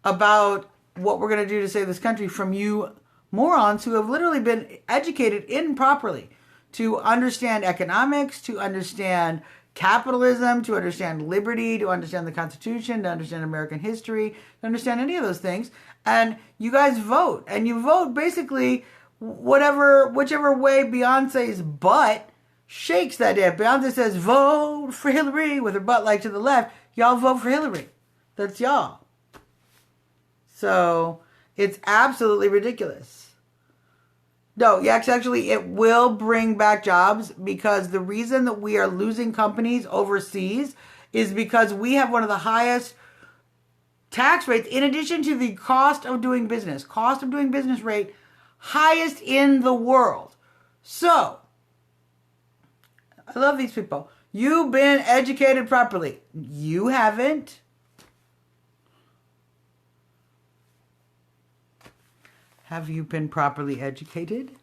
about what we're going to do to save this country from you morons who have literally been educated improperly to understand economics, to understand capitalism, to understand liberty, to understand the Constitution, to understand American history, to understand any of those things. And you guys vote, and you vote basically whichever way Beyonce's butt shakes that day. If Beyonce says, vote for Hillary with her butt like to the left, y'all vote for Hillary. That's y'all. So, it's absolutely ridiculous. No, yes, actually, it will bring back jobs because the reason that we are losing companies overseas is because we have one of the highest tax rates in addition to the cost of doing business. Cost of doing business rate highest in the world. So, I love these people. You've been educated properly. You haven't. Have you been properly educated?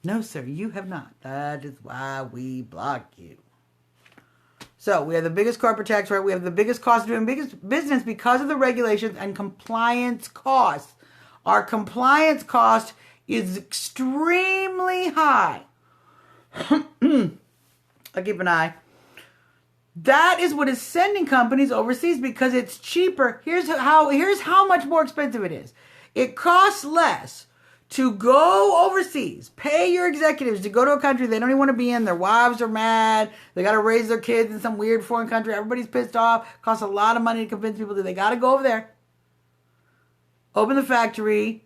No, sir, you have not. That is why we block you. So, we have the biggest corporate tax rate. We have the biggest cost of doing business because of the regulations and compliance costs. Our compliance cost is extremely high. I'll keep an eye. That is what is sending companies overseas because it's cheaper. Here's how much more expensive it is. It costs less to go overseas. Pay your executives to go to a country they don't even want to be in. Their wives are mad. They got to raise their kids in some weird foreign country. Everybody's pissed off. Costs a lot of money to convince people that they got to go over there. Open the factory.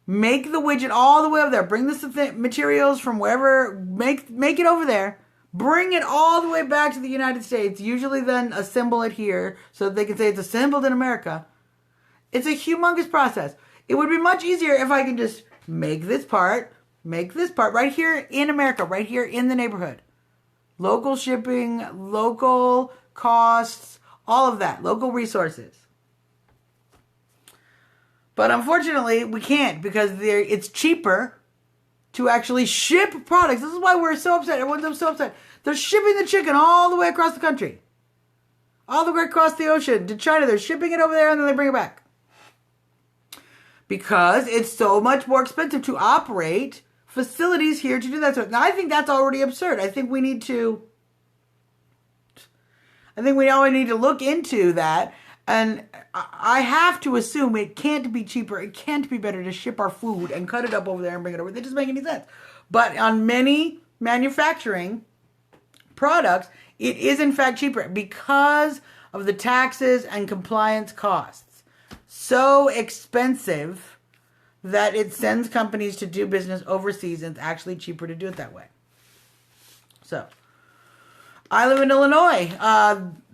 Make the widget all the way over there. Bring the materials from wherever. Make it over there. Bring it all the way back to the United States. Usually then assemble it here so that they can say it's assembled in America. It's a humongous process. It would be much easier if I could just make this part right here in America, right here in the neighborhood. Local shipping, local costs, all of that, local resources. But unfortunately, we can't because it's cheaper to actually ship products. This is why we're so upset. Everyone's so upset. They're shipping the chicken all the way across the country. All the way across the ocean to China. They're shipping it over there and then they bring it back. Because it's so much more expensive to operate facilities here to do that. So now I think that's already absurd. I think we all need to look into that. And I have to assume it can't be cheaper. It can't be better to ship our food and cut it up over there and bring it over. That doesn't make any sense. But on many manufacturing products, it is in fact cheaper because of the taxes and compliance costs. So expensive that it sends companies to do business overseas, and it's actually cheaper to do it that way. So, I live in Illinois.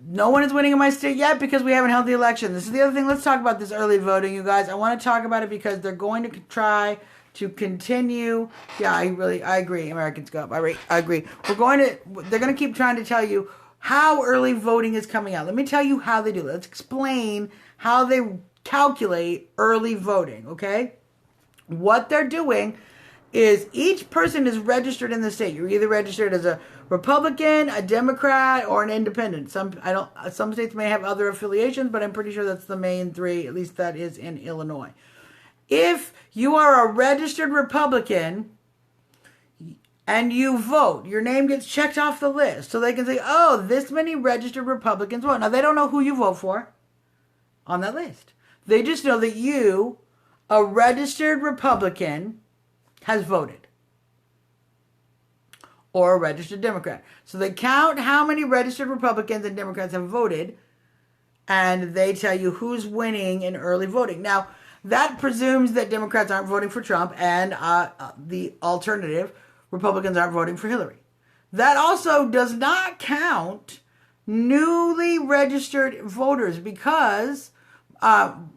No one is winning in my state yet because we haven't held the election. This is the other thing. Let's talk about this early voting, you guys. I want to talk about it because they're going to try to continue. Yeah, I agree. Americans go up. I agree. They're going to keep trying to tell you how early voting is coming out. Let me tell you how they do it. Let's explain how they calculate early voting, okay? What they're doing is each person is registered in the state. You're either registered as a Republican, a Democrat, or an independent. Some states may have other affiliations, but I'm pretty sure that's the main three. At least that is in Illinois. If you are a registered Republican and you vote, your name gets checked off the list. So they can say, oh, this many registered Republicans vote. Now, they don't know who you vote for on that list. They just know that you, a registered Republican, has voted. Or a registered Democrat. So they count how many registered Republicans and Democrats have voted, and they tell you who's winning in early voting. Now, that presumes that Democrats aren't voting for Trump and the alternative, Republicans aren't voting for Hillary. That also does not count newly registered voters because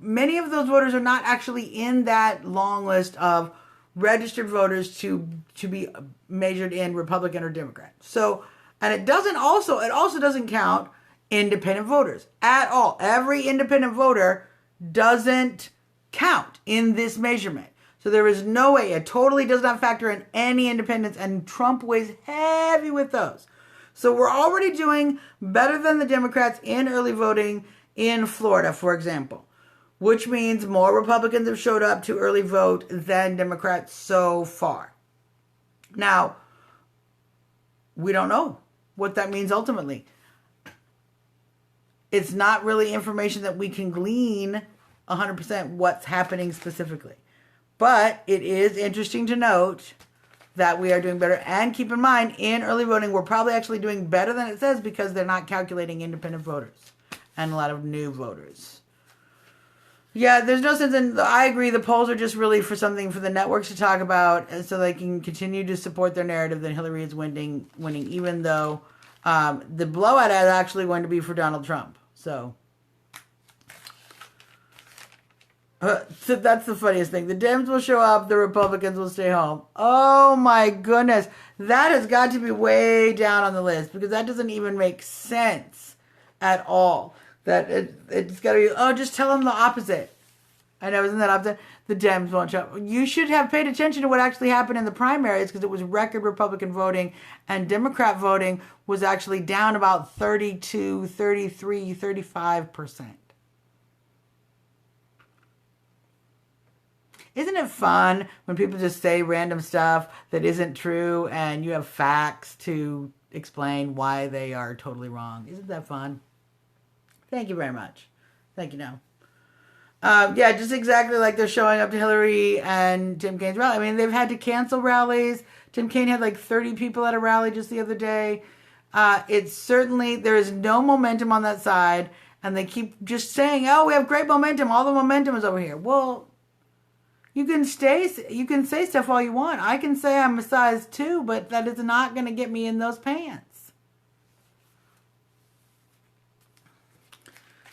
many of those voters are not actually in that long list of registered voters to be measured in Republican or Democrat. So, and it also doesn't count independent voters at all. Every independent voter doesn't count in this measurement. So there is no way, it totally does not factor in any independents, and Trump weighs heavy with those. So we're already doing better than the Democrats in early voting in Florida, for example, which means more Republicans have showed up to early vote than Democrats so far. Now, we don't know what that means ultimately. It's not really information that we can glean 100% what's happening specifically. But it is interesting to note that we are doing better. And keep in mind, in early voting, we're probably actually doing better than it says because they're not calculating independent voters and a lot of new voters. Yeah, there's no sense in, I agree, the polls are just really for something for the networks to talk about so they can continue to support their narrative that Hillary is winning even though the blowout is actually going to be for Donald Trump. So that's the funniest thing. The Dems will show up, the Republicans will stay home. Oh my goodness. That has got to be way down on the list because that doesn't even make sense at all. That it's got to be, just tell them the opposite. I know, isn't that opposite? The Dems won't show up. You should have paid attention to what actually happened in the primaries because it was record Republican voting and Democrat voting was actually down about 32, 33, 35%. Isn't it fun when people just say random stuff that isn't true and you have facts to explain why they are totally wrong? Isn't that fun? Thank you very much. Thank you, no. Yeah, just exactly like they're showing up to Hillary and Tim Kaine's rally. I mean, they've had to cancel rallies. Tim Kaine had like 30 people at a rally just the other day. It's certainly, there is no momentum on that side. And they keep just saying, oh, we have great momentum. All the momentum is over here. Well, you can say stuff all you want. I can say I'm a size 2, but that is not going to get me in those pants.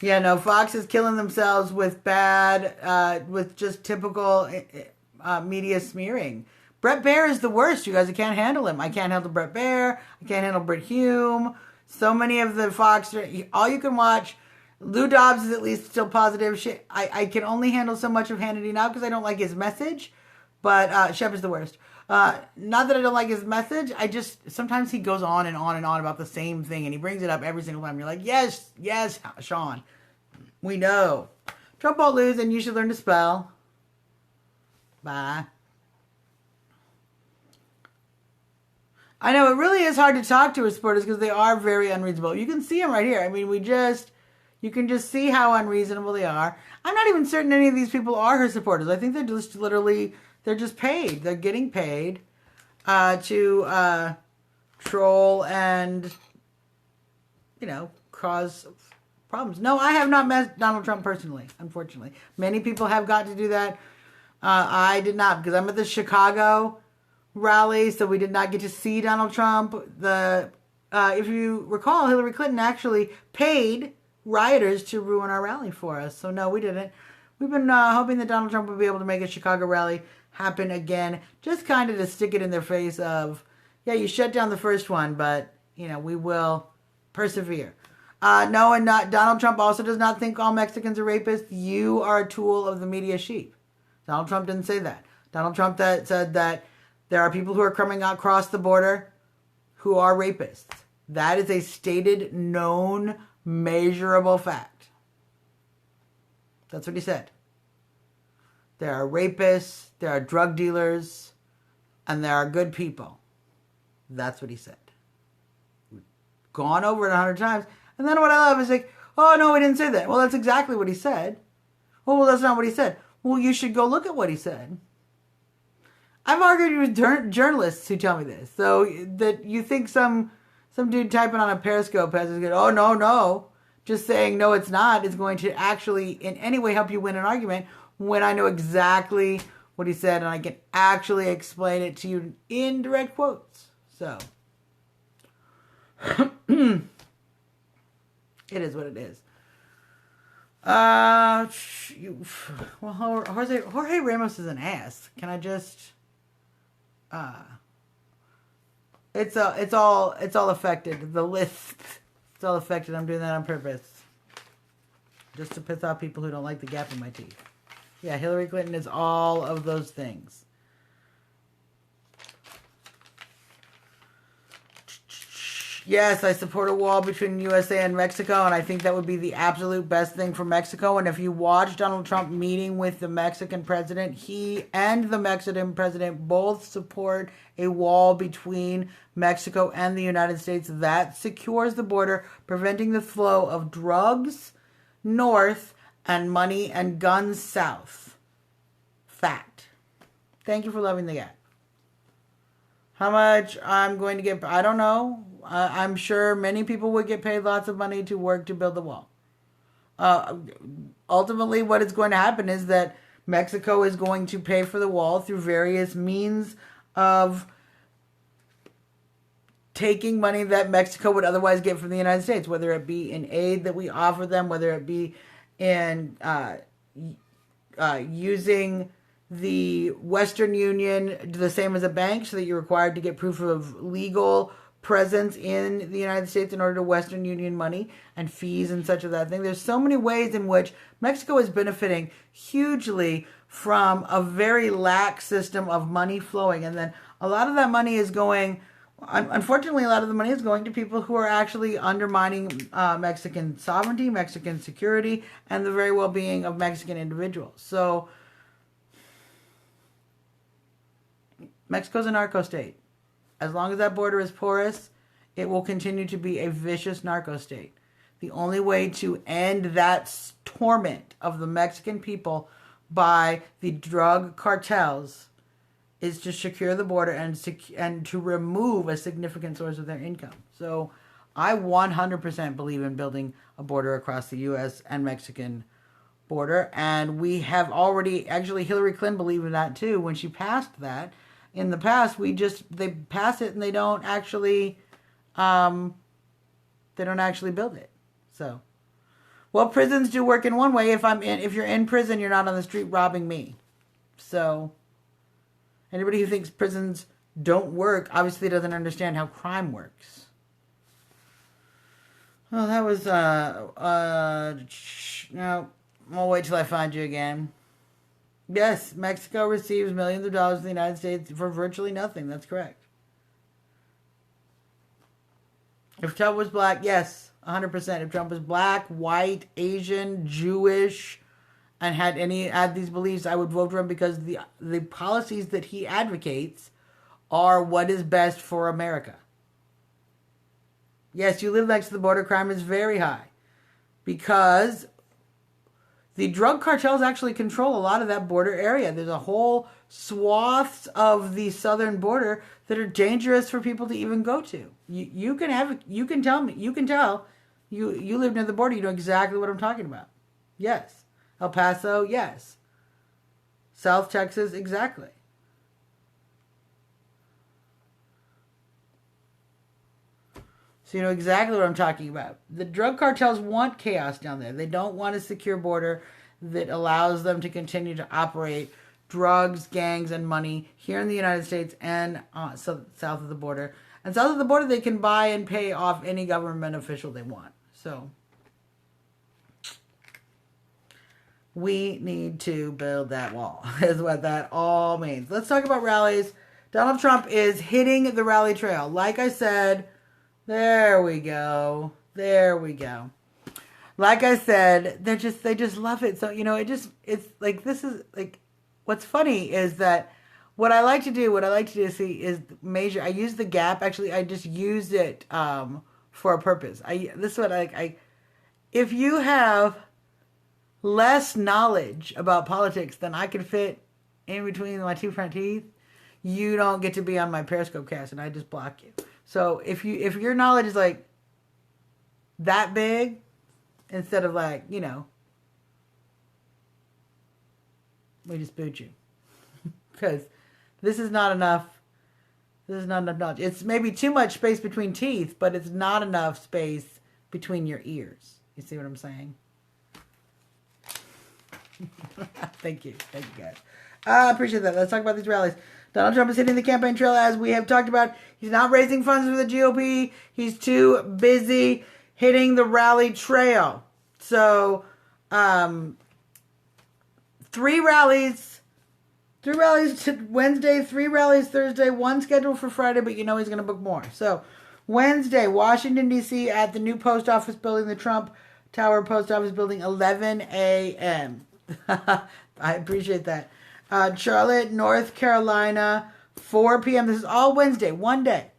Yeah, no, Fox is killing themselves with with just typical media smearing. Brett Baer is the worst, you guys. I can't handle him. I can't handle Brett Baer. I can't handle Brit Hume. So many of the Fox, all you can watch. Lou Dobbs is at least still positive. I can only handle so much of Hannity now because I don't like his message. But Shep is the worst. Not that I don't like his message. I just, sometimes he goes on and on and on about the same thing. And he brings it up every single time. You're like, yes, yes, Sean. We know. Trump won't lose and you should learn to spell. Bye. I know it really is hard to talk to his supporters because they are very unreasonable. You can see them right here. I mean, you can just see how unreasonable they are. I'm not even certain any of these people are her supporters. I think they're just literally, they're just paid. They're getting paid to troll and, cause problems. No, I have not met Donald Trump personally, unfortunately. Many people have got to do that. I did not because I'm at the Chicago rally, so we did not get to see Donald Trump. If you recall, Hillary Clinton actually paid rioters to ruin our rally for us. So no, we didn't. We've been hoping that Donald Trump would be able to make a Chicago rally happen again, just kind of to stick it in their face of, yeah, you shut down the first one, but we will persevere. No, and not Donald Trump also does not think all Mexicans are rapists. You are a tool of the media sheep. Donald Trump didn't say that. Donald Trump said that there are people who are coming across the border who are rapists. That is a stated, known, measurable fact. That's what he said. There are rapists, there are drug dealers, and there are good people. That's what he said. We've gone over it 100 times. And then what I love is like, oh, no, he didn't say that. Well, that's exactly what he said. Well, that's not what he said. Well, you should go look at what he said. I've argued with journalists who tell me this. So that you think some dude typing on a Periscope has to go, oh, no. Just saying, no, it's not, is going to actually in any way help you win an argument when I know exactly what he said and I can actually explain it to you in direct quotes. So, it is what it is. Jorge Ramos is an ass. Can I just... It's all affected. The list, it's all affected. I'm doing that on purpose, just to piss off people who don't like the gap in my teeth. Yeah, Hillary Clinton is all of those things. Yes, I support a wall between USA and Mexico, and I think that would be the absolute best thing for Mexico. And if you watch Donald Trump meeting with the Mexican president, he and the Mexican president both support a wall between Mexico and the United States that secures the border, preventing the flow of drugs north and money and guns south. Fact. Thank you for loving the gap. How much I'm going to get, I don't know. I'm sure many people would get paid lots of money to work to build the wall. Ultimately, what is going to happen is that Mexico is going to pay for the wall through various means of taking money that Mexico would otherwise get from the United States, whether it be in aid that we offer them, whether it be in using the Western Union the same as a bank so that you're required to get proof of legal presence in the United States in order to Western Union money and fees and such of that thing. There's so many ways in which Mexico is benefiting hugely from a very lax system of money flowing. And then a lot of that money is going, unfortunately, a lot of the money is going to people who are actually undermining Mexican sovereignty, Mexican security, and the very well-being of Mexican individuals. So Mexico's a narco state. As long as that border is porous, it will continue to be a vicious narco state. The only way to end that torment of the Mexican people by the drug cartels is to secure the border and to remove a significant source of their income. So I 100% believe in building a border across the U.S. and Mexican border. And we have already, actually Hillary Clinton believed in that too when she passed that. In the past, they pass it and they don't actually build it. So, well, prisons do work in one way. If you're in prison, you're not on the street robbing me. So, anybody who thinks prisons don't work obviously doesn't understand how crime works. Well, that was no. I'll wait till I find you again. Yes, Mexico receives millions of dollars from the United States for virtually nothing. That's correct. If Trump was black, yes, 100%. If Trump was black, white, Asian, Jewish, and had these beliefs, I would vote for him because the policies that he advocates are what is best for America. Yes, you live next to the border, crime is very high because the drug cartels actually control a lot of that border area. There's a whole swaths of the southern border that are dangerous for people to even go to. You can tell you live near the border, you know exactly what I'm talking about. Yes. El Paso, yes. South Texas, exactly. So you know exactly what I'm talking about. The drug cartels want chaos down there. They don't want a secure border that allows them to continue to operate drugs, gangs, and money here in the United States and south of the border. And south of the border, they can buy and pay off any government official they want. So we need to build that wall, is what that all means. Let's talk about rallies. Donald Trump is hitting the rally trail. Like I said, there we go. Like I said, they just love it. So, you know, it's like, this is like, what's funny is that what I like to do see is measure. I use the gap. Actually, I just used it for a purpose. This is what if you have less knowledge about politics than I can fit in between my two front teeth, you don't get to be on my Periscope cast, and I just block you. So if your knowledge is like that big, instead of like, you know, we just boot you. Because this is not enough knowledge. It's maybe too much space between teeth, but it's not enough space between your ears. You see what I'm saying? Thank you guys. I appreciate that. Let's talk about these rallies. Donald Trump is hitting the campaign trail, as we have talked about. He's not raising funds for the GOP. He's too busy hitting the rally trail. So, 3 rallies Wednesday, 3 rallies Thursday, 1 scheduled for Friday, but you know he's going to book more. So, Wednesday, Washington, D.C. at the new post office building, the Trump Tower Post Office Building, 11 a.m. I appreciate that. Charlotte, North Carolina, 4 p.m. This is all Wednesday, one day.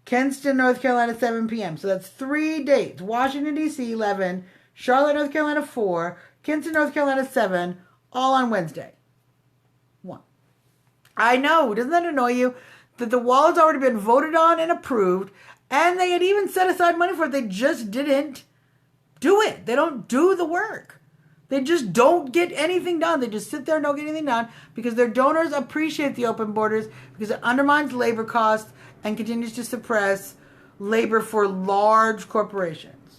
Kinston, North Carolina, 7 p.m. So that's 3 dates. Washington, D.C., 11. Charlotte, North Carolina, 4. Kinston, North Carolina, 7. All on Wednesday. 1. I know. Doesn't that annoy you? That the wall has already been voted on and approved, and they had even set aside money for it. They just didn't do it. They don't do the work. They just don't get anything done. They just sit there and don't get anything done because their donors appreciate the open borders because it undermines labor costs and continues to suppress labor for large corporations.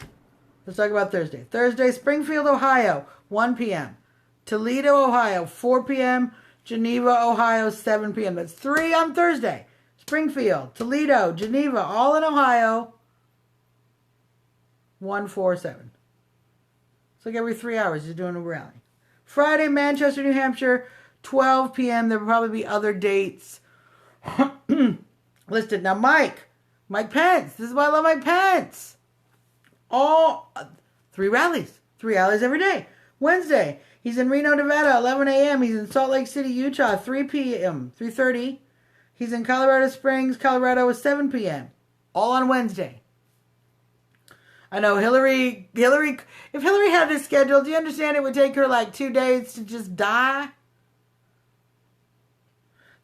Let's talk about Thursday. Thursday, Springfield, Ohio, 1 p.m. Toledo, Ohio, 4 p.m. Geneva, Ohio, 7 p.m. That's 3 on Thursday. Springfield, Toledo, Geneva, all in Ohio, 1, 4, 7. So like every 3 hours, you're doing a rally. Friday, Manchester, New Hampshire, 12 p.m. There will probably be other dates listed. Now, Mike Pence. This is why I love Mike Pence. All 3 rallies. 3 rallies every day. Wednesday, he's in Reno, Nevada, 11 a.m. He's in Salt Lake City, Utah, 3 p.m., 3:30. He's in Colorado Springs, Colorado, at 7 p.m. All on Wednesday. I know Hillary, if Hillary had this scheduled, do you understand it would take her like 2 days to just die?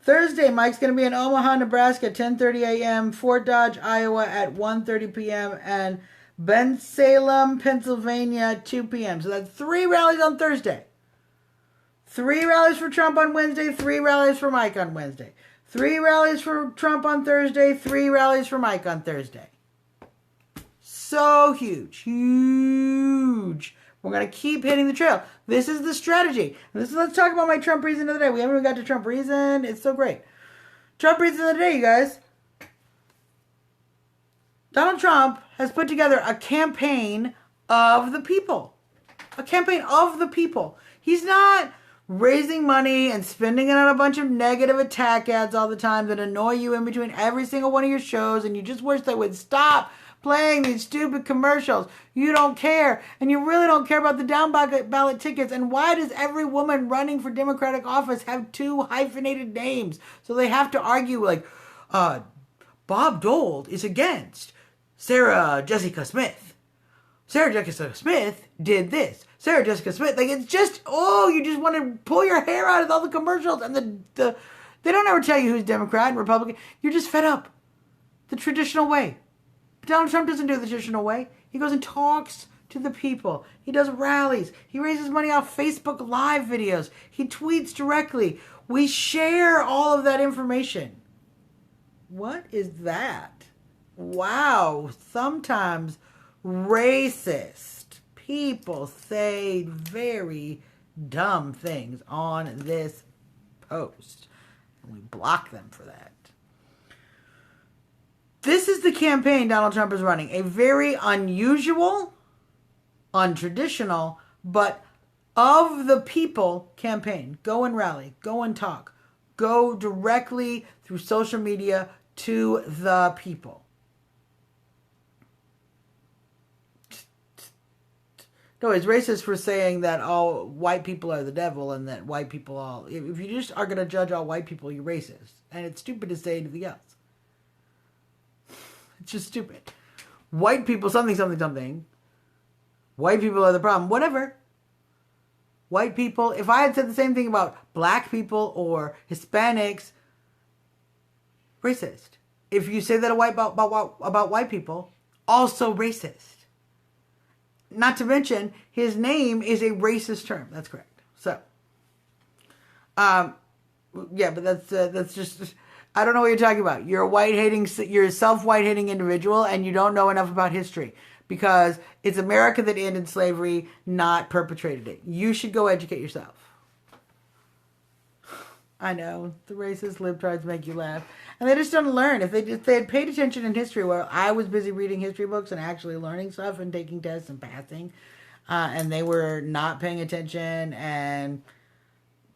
Thursday, Mike's going to be in Omaha, Nebraska, 10:30 a.m., Fort Dodge, Iowa at 1:30 p.m., and Bensalem, Pennsylvania, 2 p.m. So that's 3 rallies on Thursday. 3 rallies for Trump on Wednesday, 3 rallies for Mike on Wednesday. 3 rallies for Trump on Thursday, 3 rallies for Mike on Thursday. So huge. Huge. We're going to keep hitting the trail. This is the strategy. Let's talk about my Trump reason of the day. We haven't even got to Trump reason. It's so great. Trump reason of the day, you guys. Donald Trump has put together a campaign of the people. A campaign of the people. He's not raising money and spending it on a bunch of negative attack ads all the time that annoy you in between every single one of your shows, and you just wish they would stop playing these stupid commercials. You don't care, and you really don't care about the down ballot tickets. And why does every woman running for Democratic office have 2 hyphenated names? So they have to argue like, Bob Dole is against Sarah Jessica Smith. Sarah Jessica Smith did this. Sarah Jessica Smith, like it's just, you just want to pull your hair out of all the commercials, and they don't ever tell you who's Democrat and Republican. You're just fed up. The traditional way. Donald Trump doesn't do it the traditional way. He goes and talks to the people. He does rallies. He raises money off Facebook Live videos. He tweets directly. We share all of that information. What is that? Wow. Sometimes racist people say very dumb things on this post. And we block them for that. This is the campaign Donald Trump is running. A very unusual, untraditional, but of the people campaign. Go and rally. Go and talk. Go directly through social media to the people. No, it's racist for saying that all white people are the devil and that white people all... If you just are going to judge all white people, you're racist. And it's stupid to say anything else. It's just stupid. White people, something. White people are the problem. Whatever. White people, if I had said the same thing about black people or Hispanics, racist. If you say that about white people, also racist. Not to mention, his name is a racist term. That's correct. So, yeah, but that's just... I don't know what you're talking about. You're a self-white-hating individual, and you don't know enough about history because it's America that ended slavery, not perpetrated it. You should go educate yourself. I know the racist libtards make you laugh, and they just don't learn. If they had paid attention in history, where I was busy reading history books and actually learning stuff and taking tests and passing, and they were not paying attention and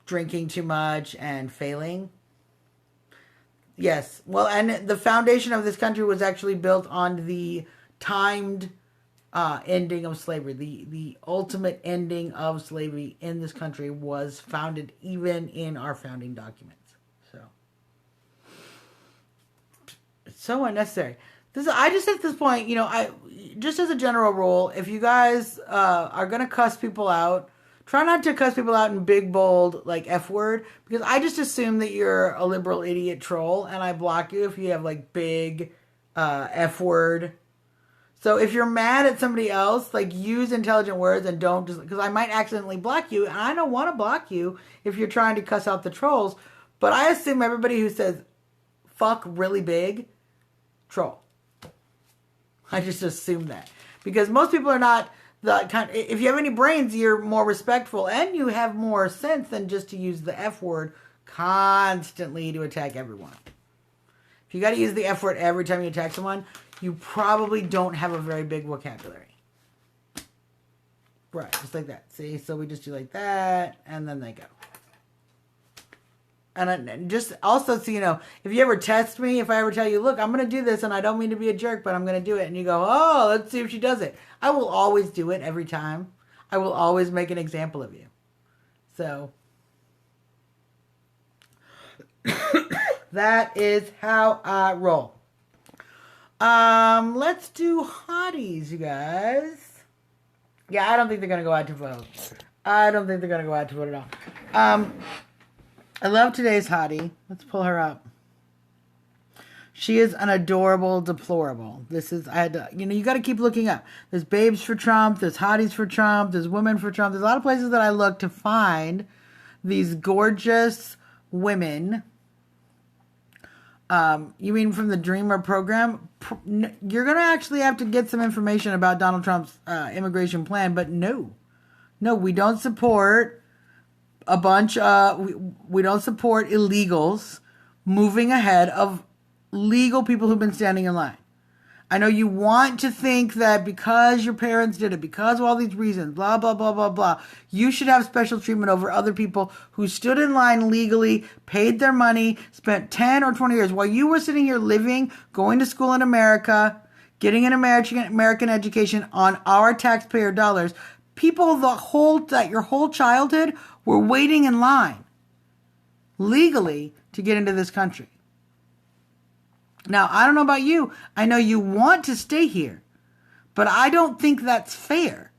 drinking too much and failing. Yes. Well, and the foundation of this country was actually built on the timed ending of slavery. The ultimate ending of slavery in this country was founded even in our founding documents. So, it's so unnecessary. I just at this point, I just as a general rule, if you guys are going to cuss people out, try not to cuss people out in big, bold, like F word, because I just assume that you're a liberal idiot troll, and I block you if you have, like, big F word. So if you're mad at somebody else, like, use intelligent words and don't just... Because I might accidentally block you, and I don't want to block you if you're trying to cuss out the trolls, but I assume everybody who says fuck really big, troll. I just assume that. Because most people are not... if you have any brains, you're more respectful and you have more sense than just to use the F word constantly to attack everyone. If you got to use the F word every time you attack someone, you probably don't have a very big vocabulary. Right, just like that. See, so we just do like that, and then they go. And just also, so if you ever test me, if I ever tell you, look, I'm going to do this, and I don't mean to be a jerk, but I'm going to do it, and you go, oh, let's see if she does it. I will always do it every time. I will always make an example of you. So, that is how I roll. Let's do hotties, you guys. Yeah, I don't think they're gonna go out to vote. I don't think they're gonna go out to vote at all. I love today's hottie. Let's pull her up. She is an adorable deplorable. This is, I had to, you got to keep looking up. There's babes for Trump. There's hotties for Trump. There's women for Trump. There's a lot of places that I look to find these gorgeous women. You mean from the Dreamer program? You're going to actually have to get some information about Donald Trump's immigration plan, but no, we don't support a bunch we don't support illegals moving ahead of legal people who've been standing in line. I know you want to think that because your parents did it, because of all these reasons, blah, blah, blah, blah, blah, you should have special treatment over other people who stood in line legally, paid their money, spent 10 or 20 years while you were sitting here living, going to school in America, getting an American education on our taxpayer dollars. People that your whole childhood were waiting in line legally to get into this country. Now, I don't know about you. I know you want to stay here, but I don't think that's fair.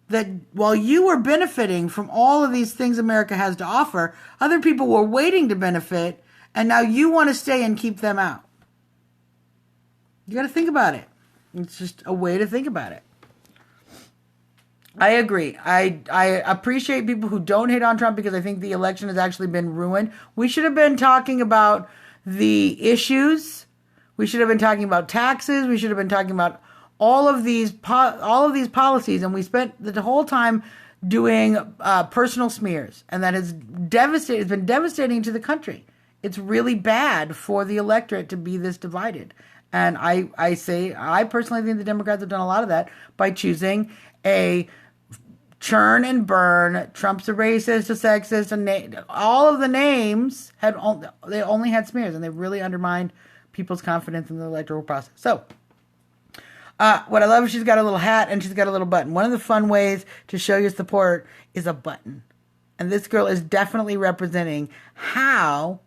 That while you were benefiting from all of these things America has to offer, other people were waiting to benefit, and now you want to stay and keep them out. You got to think about it. It's just a way to think about it. I agree. I appreciate people who don't hate on Trump because I think the election has actually been ruined. We should have been talking about the issues. We should have been talking about taxes. We should have been talking about all of these policies, and we spent the whole time doing personal smears, and that has devastated. It's been devastating to the country. It's really bad for the electorate to be this divided. And I personally think the Democrats have done a lot of that by choosing a churn and burn. Trump's a racist, a sexist, all of the names they only had smears, and they really undermined people's confidence in the electoral process. So, what I love is she's got a little hat and she's got a little button. One of the fun ways to show your support is a button, and this girl is definitely representing how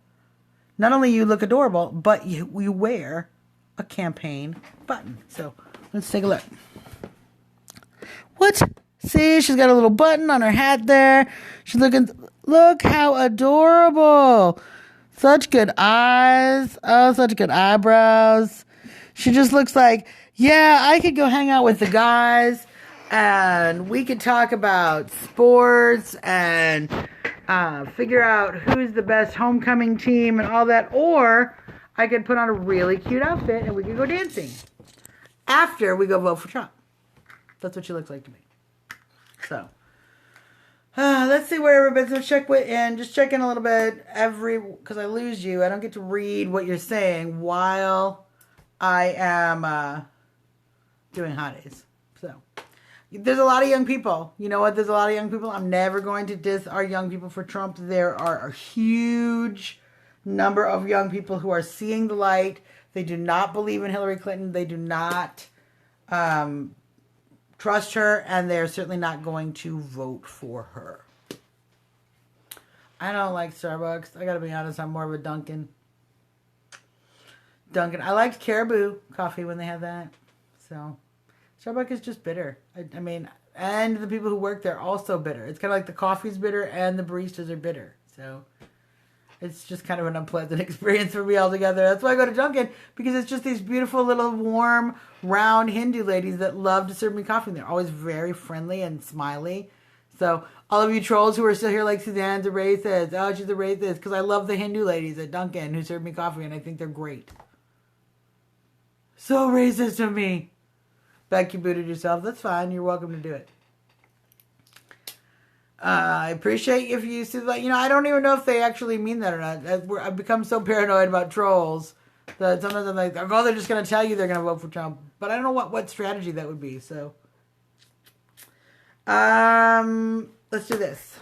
not only you look adorable, but you wear a campaign button. So let's take a look. What? See, she's got a little button on her hat there. She's look how adorable. Such good eyes. Oh, such good eyebrows. She just looks like, yeah, I could go hang out with the guys and we could talk about sports and figure out who's the best homecoming team and all that. Or I could put on a really cute outfit and we could go dancing after we go vote for Trump. That's what she looks like to me. So, let's see where everybody's going to check with, and just check in a little bit because I lose you. I don't get to read what you're saying while I am doing hotties. So, there's a lot of young people. You know what? There's a lot of young people. I'm never going to diss our young people for Trump. There are a huge number of young people who are seeing the light. They do not believe in Hillary Clinton. They do not trust her, and they're certainly not going to vote for her. I don't like Starbucks. I gotta be honest, I'm more of a Dunkin'. I liked Caribou coffee when they had that. So, Starbucks is just bitter. I mean, and the people who work there are also bitter. It's kind of like the coffee's bitter and the baristas are bitter. So, it's just kind of an unpleasant experience for me altogether. That's why I go to Dunkin', because it's just these beautiful little warm, round Hindu ladies that love to serve me coffee. And they're always very friendly and smiley. So all of you trolls who are still here like Suzanne's a racist. Oh, she's a racist. Because I love the Hindu ladies at Dunkin' who serve me coffee and I think they're great. So racist of me. Beck, you booted yourself. That's fine. You're welcome to do it. I appreciate if you see that. I don't even know if they actually mean that or not. I've become so paranoid about trolls that sometimes I'm like, oh, they're just going to tell you they're going to vote for Trump. But I don't know what strategy that would be. So, let's do this.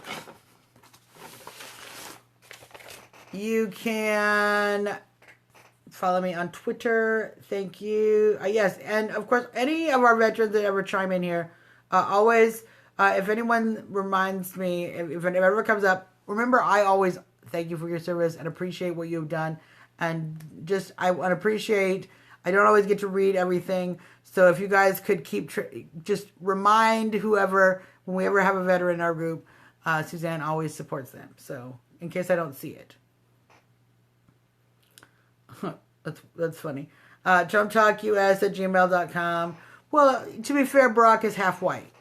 You can follow me on Twitter. Thank you. Yes, and of course, any of our veterans that ever chime in here, always. If anyone reminds me, if it ever comes up, remember, I always thank you for your service and appreciate what you've done. And just, I want to appreciate I don't always get to read everything. So if you guys could just remind whoever, when we ever have a veteran in our group, Suzanne always supports them. So in case I don't see it. That's funny. TrumpTalkUS@gmail.com. Well, to be fair, Barack is half white.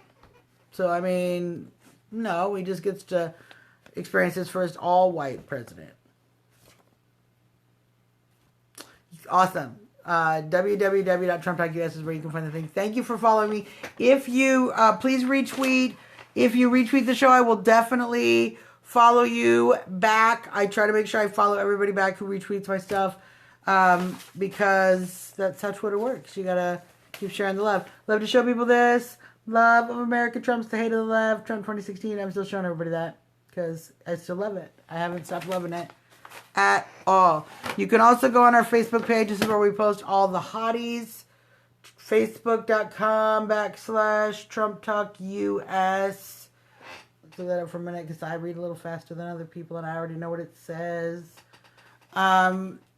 So, I mean, no, he just gets to experience his first all-white president. Awesome. www.TrumpTalkUS is where you can find the thing. Thank you for following me. If you, please retweet. If you retweet the show, I will definitely follow you back. I try to make sure I follow everybody back who retweets my stuff. Because that's how Twitter works. You gotta keep sharing the love. Love to show people this. Love of America trumps the hate of the left. Trump 2016. I'm still showing everybody that because I still love it. I haven't stopped loving it at all. You can also go on our Facebook page. This is where we post all the hotties. Facebook.com/TrumpTalkUS. Let's do that up for a minute because I read a little faster than other people and I already know what it says.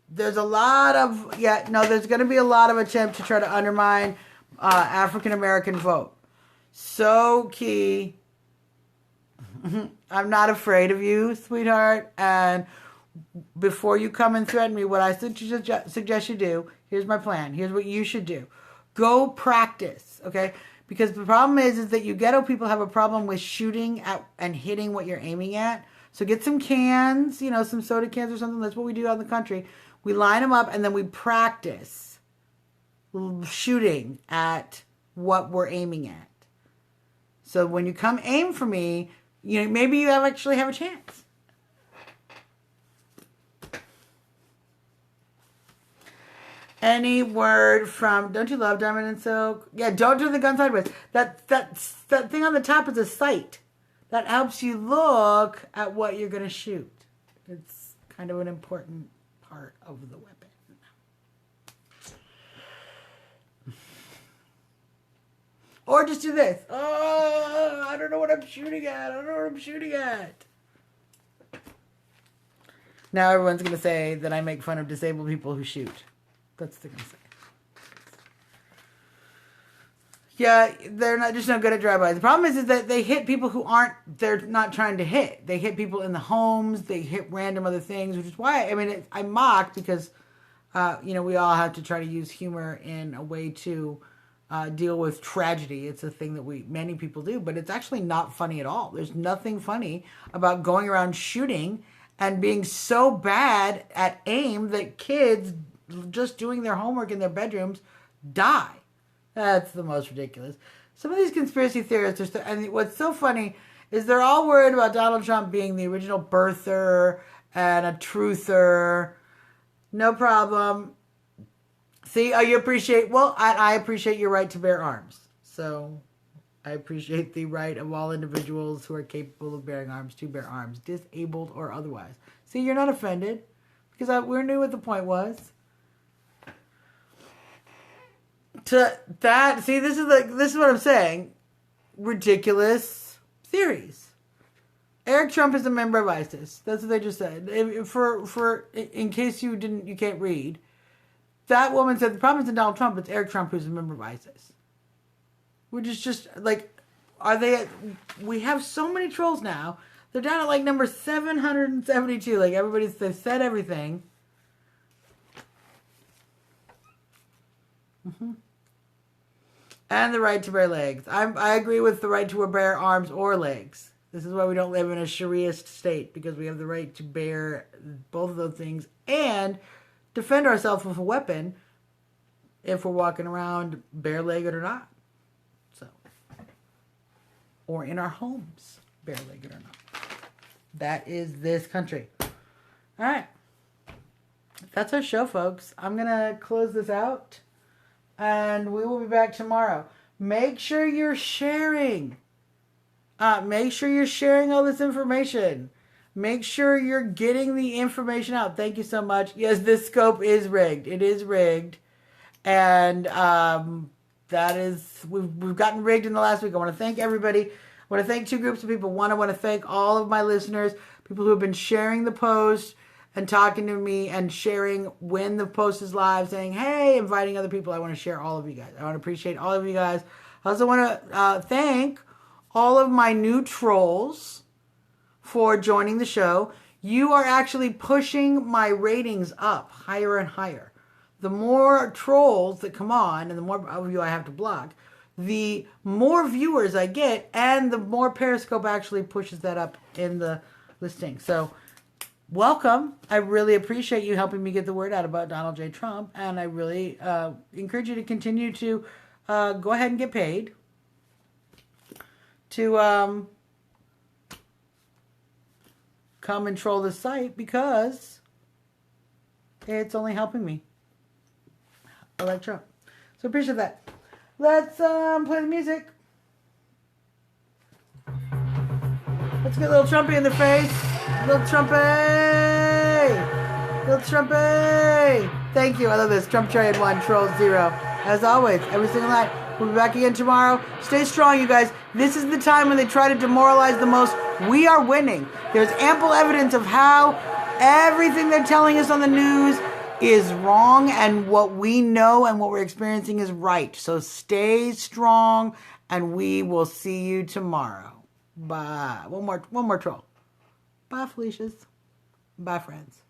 There's a lot of, there's going to be a lot of attempt to try to undermine African-American vote. So key. I'm not afraid of you, sweetheart. And before you come and threaten me, what I suggest you do, here's my plan. Here's what you should do. Go practice, okay? Because the problem is that you ghetto people have a problem with shooting at and hitting what you're aiming at. So get some cans, some soda cans or something. That's what we do out in the country. We line them up and then we practice shooting at what we're aiming at. So when you come aim for me, maybe you actually have a chance. Any word from, don't you love Diamond and Silk? Yeah, don't turn the gun sideways. That thing on the top is a sight. That helps you look at what you're going to shoot. It's kind of an important part of the weapon. Or just do this. Oh, I don't know what I'm shooting at. Now everyone's going to say that I make fun of disabled people who shoot. That's what they're going to say. Yeah, they're not good at drive-bys. The problem is that they hit people who they're not trying to hit. They hit people in the homes. They hit random other things, which is why, I mock because, we all have to try to use humor in a way to deal with tragedy. It's a thing that many people do, but it's actually not funny at all. There's nothing funny about going around shooting and being so bad at aim that kids just doing their homework in their bedrooms die. That's the most ridiculous. Some of these conspiracy theorists and what's so funny is they're all worried about Donald Trump being the original birther and a truther. No problem. See, you appreciate, I appreciate your right to bear arms. So I appreciate the right of all individuals who are capable of bearing arms to bear arms, disabled or otherwise. See, you're not offended because we knew what the point was. This is what I'm saying. Ridiculous theories. Eric Trump is a member of ISIS. That's what they just said. In case you can't read, that woman said the problem isn't Donald Trump, it's Eric Trump who's a member of ISIS. Which is just we have so many trolls now. They're down at number 772. They've said everything. Mm-hmm. And the right to bear legs. I agree with the right to bear arms or legs. This is why we don't live in a Shariaist state, because we have the right to bear both of those things and defend ourselves with a weapon if we're walking around bare-legged or not. Or in our homes, bare-legged or not. That is this country. All right. That's our show, folks. I'm going to close this out. And we will be back tomorrow. Make sure you're sharing. Make sure you're sharing all this information. Make sure you're getting the information out. Thank you so much. Yes, this scope is rigged. It is rigged. And we've gotten rigged in the last week. I want to thank everybody. I want to thank two groups of people. One, I want to thank all of my listeners, people who have been sharing the post and talking to me and sharing when the post is live, saying, hey, inviting other people. I want to share all of you guys. I want to appreciate all of you guys. I also want to thank all of my new trolls for joining the show. You are actually pushing my ratings up higher and higher. The more trolls that come on and the more of you I have to block, the more viewers I get and the more Periscope actually pushes that up in the listing. So welcome. I really appreciate you helping me get the word out about Donald J. Trump. And I really encourage you to continue to go ahead and get paid to come and troll the site because it's only helping me. I like Trump. So appreciate that. Let's play the music. Let's get a little Trumpy in the face. Little Trumpy! Little Trumpy! Thank you. I love this. Trump Trade 1, Troll 0. As always, every single night. We'll be back again tomorrow. Stay strong, you guys. This is the time when they try to demoralize the most. We are winning. There's ample evidence of how everything they're telling us on the news is wrong and what we know and what we're experiencing is right. So stay strong and we will see you tomorrow. Bye. One more troll. Bye, Felicias. Bye, friends.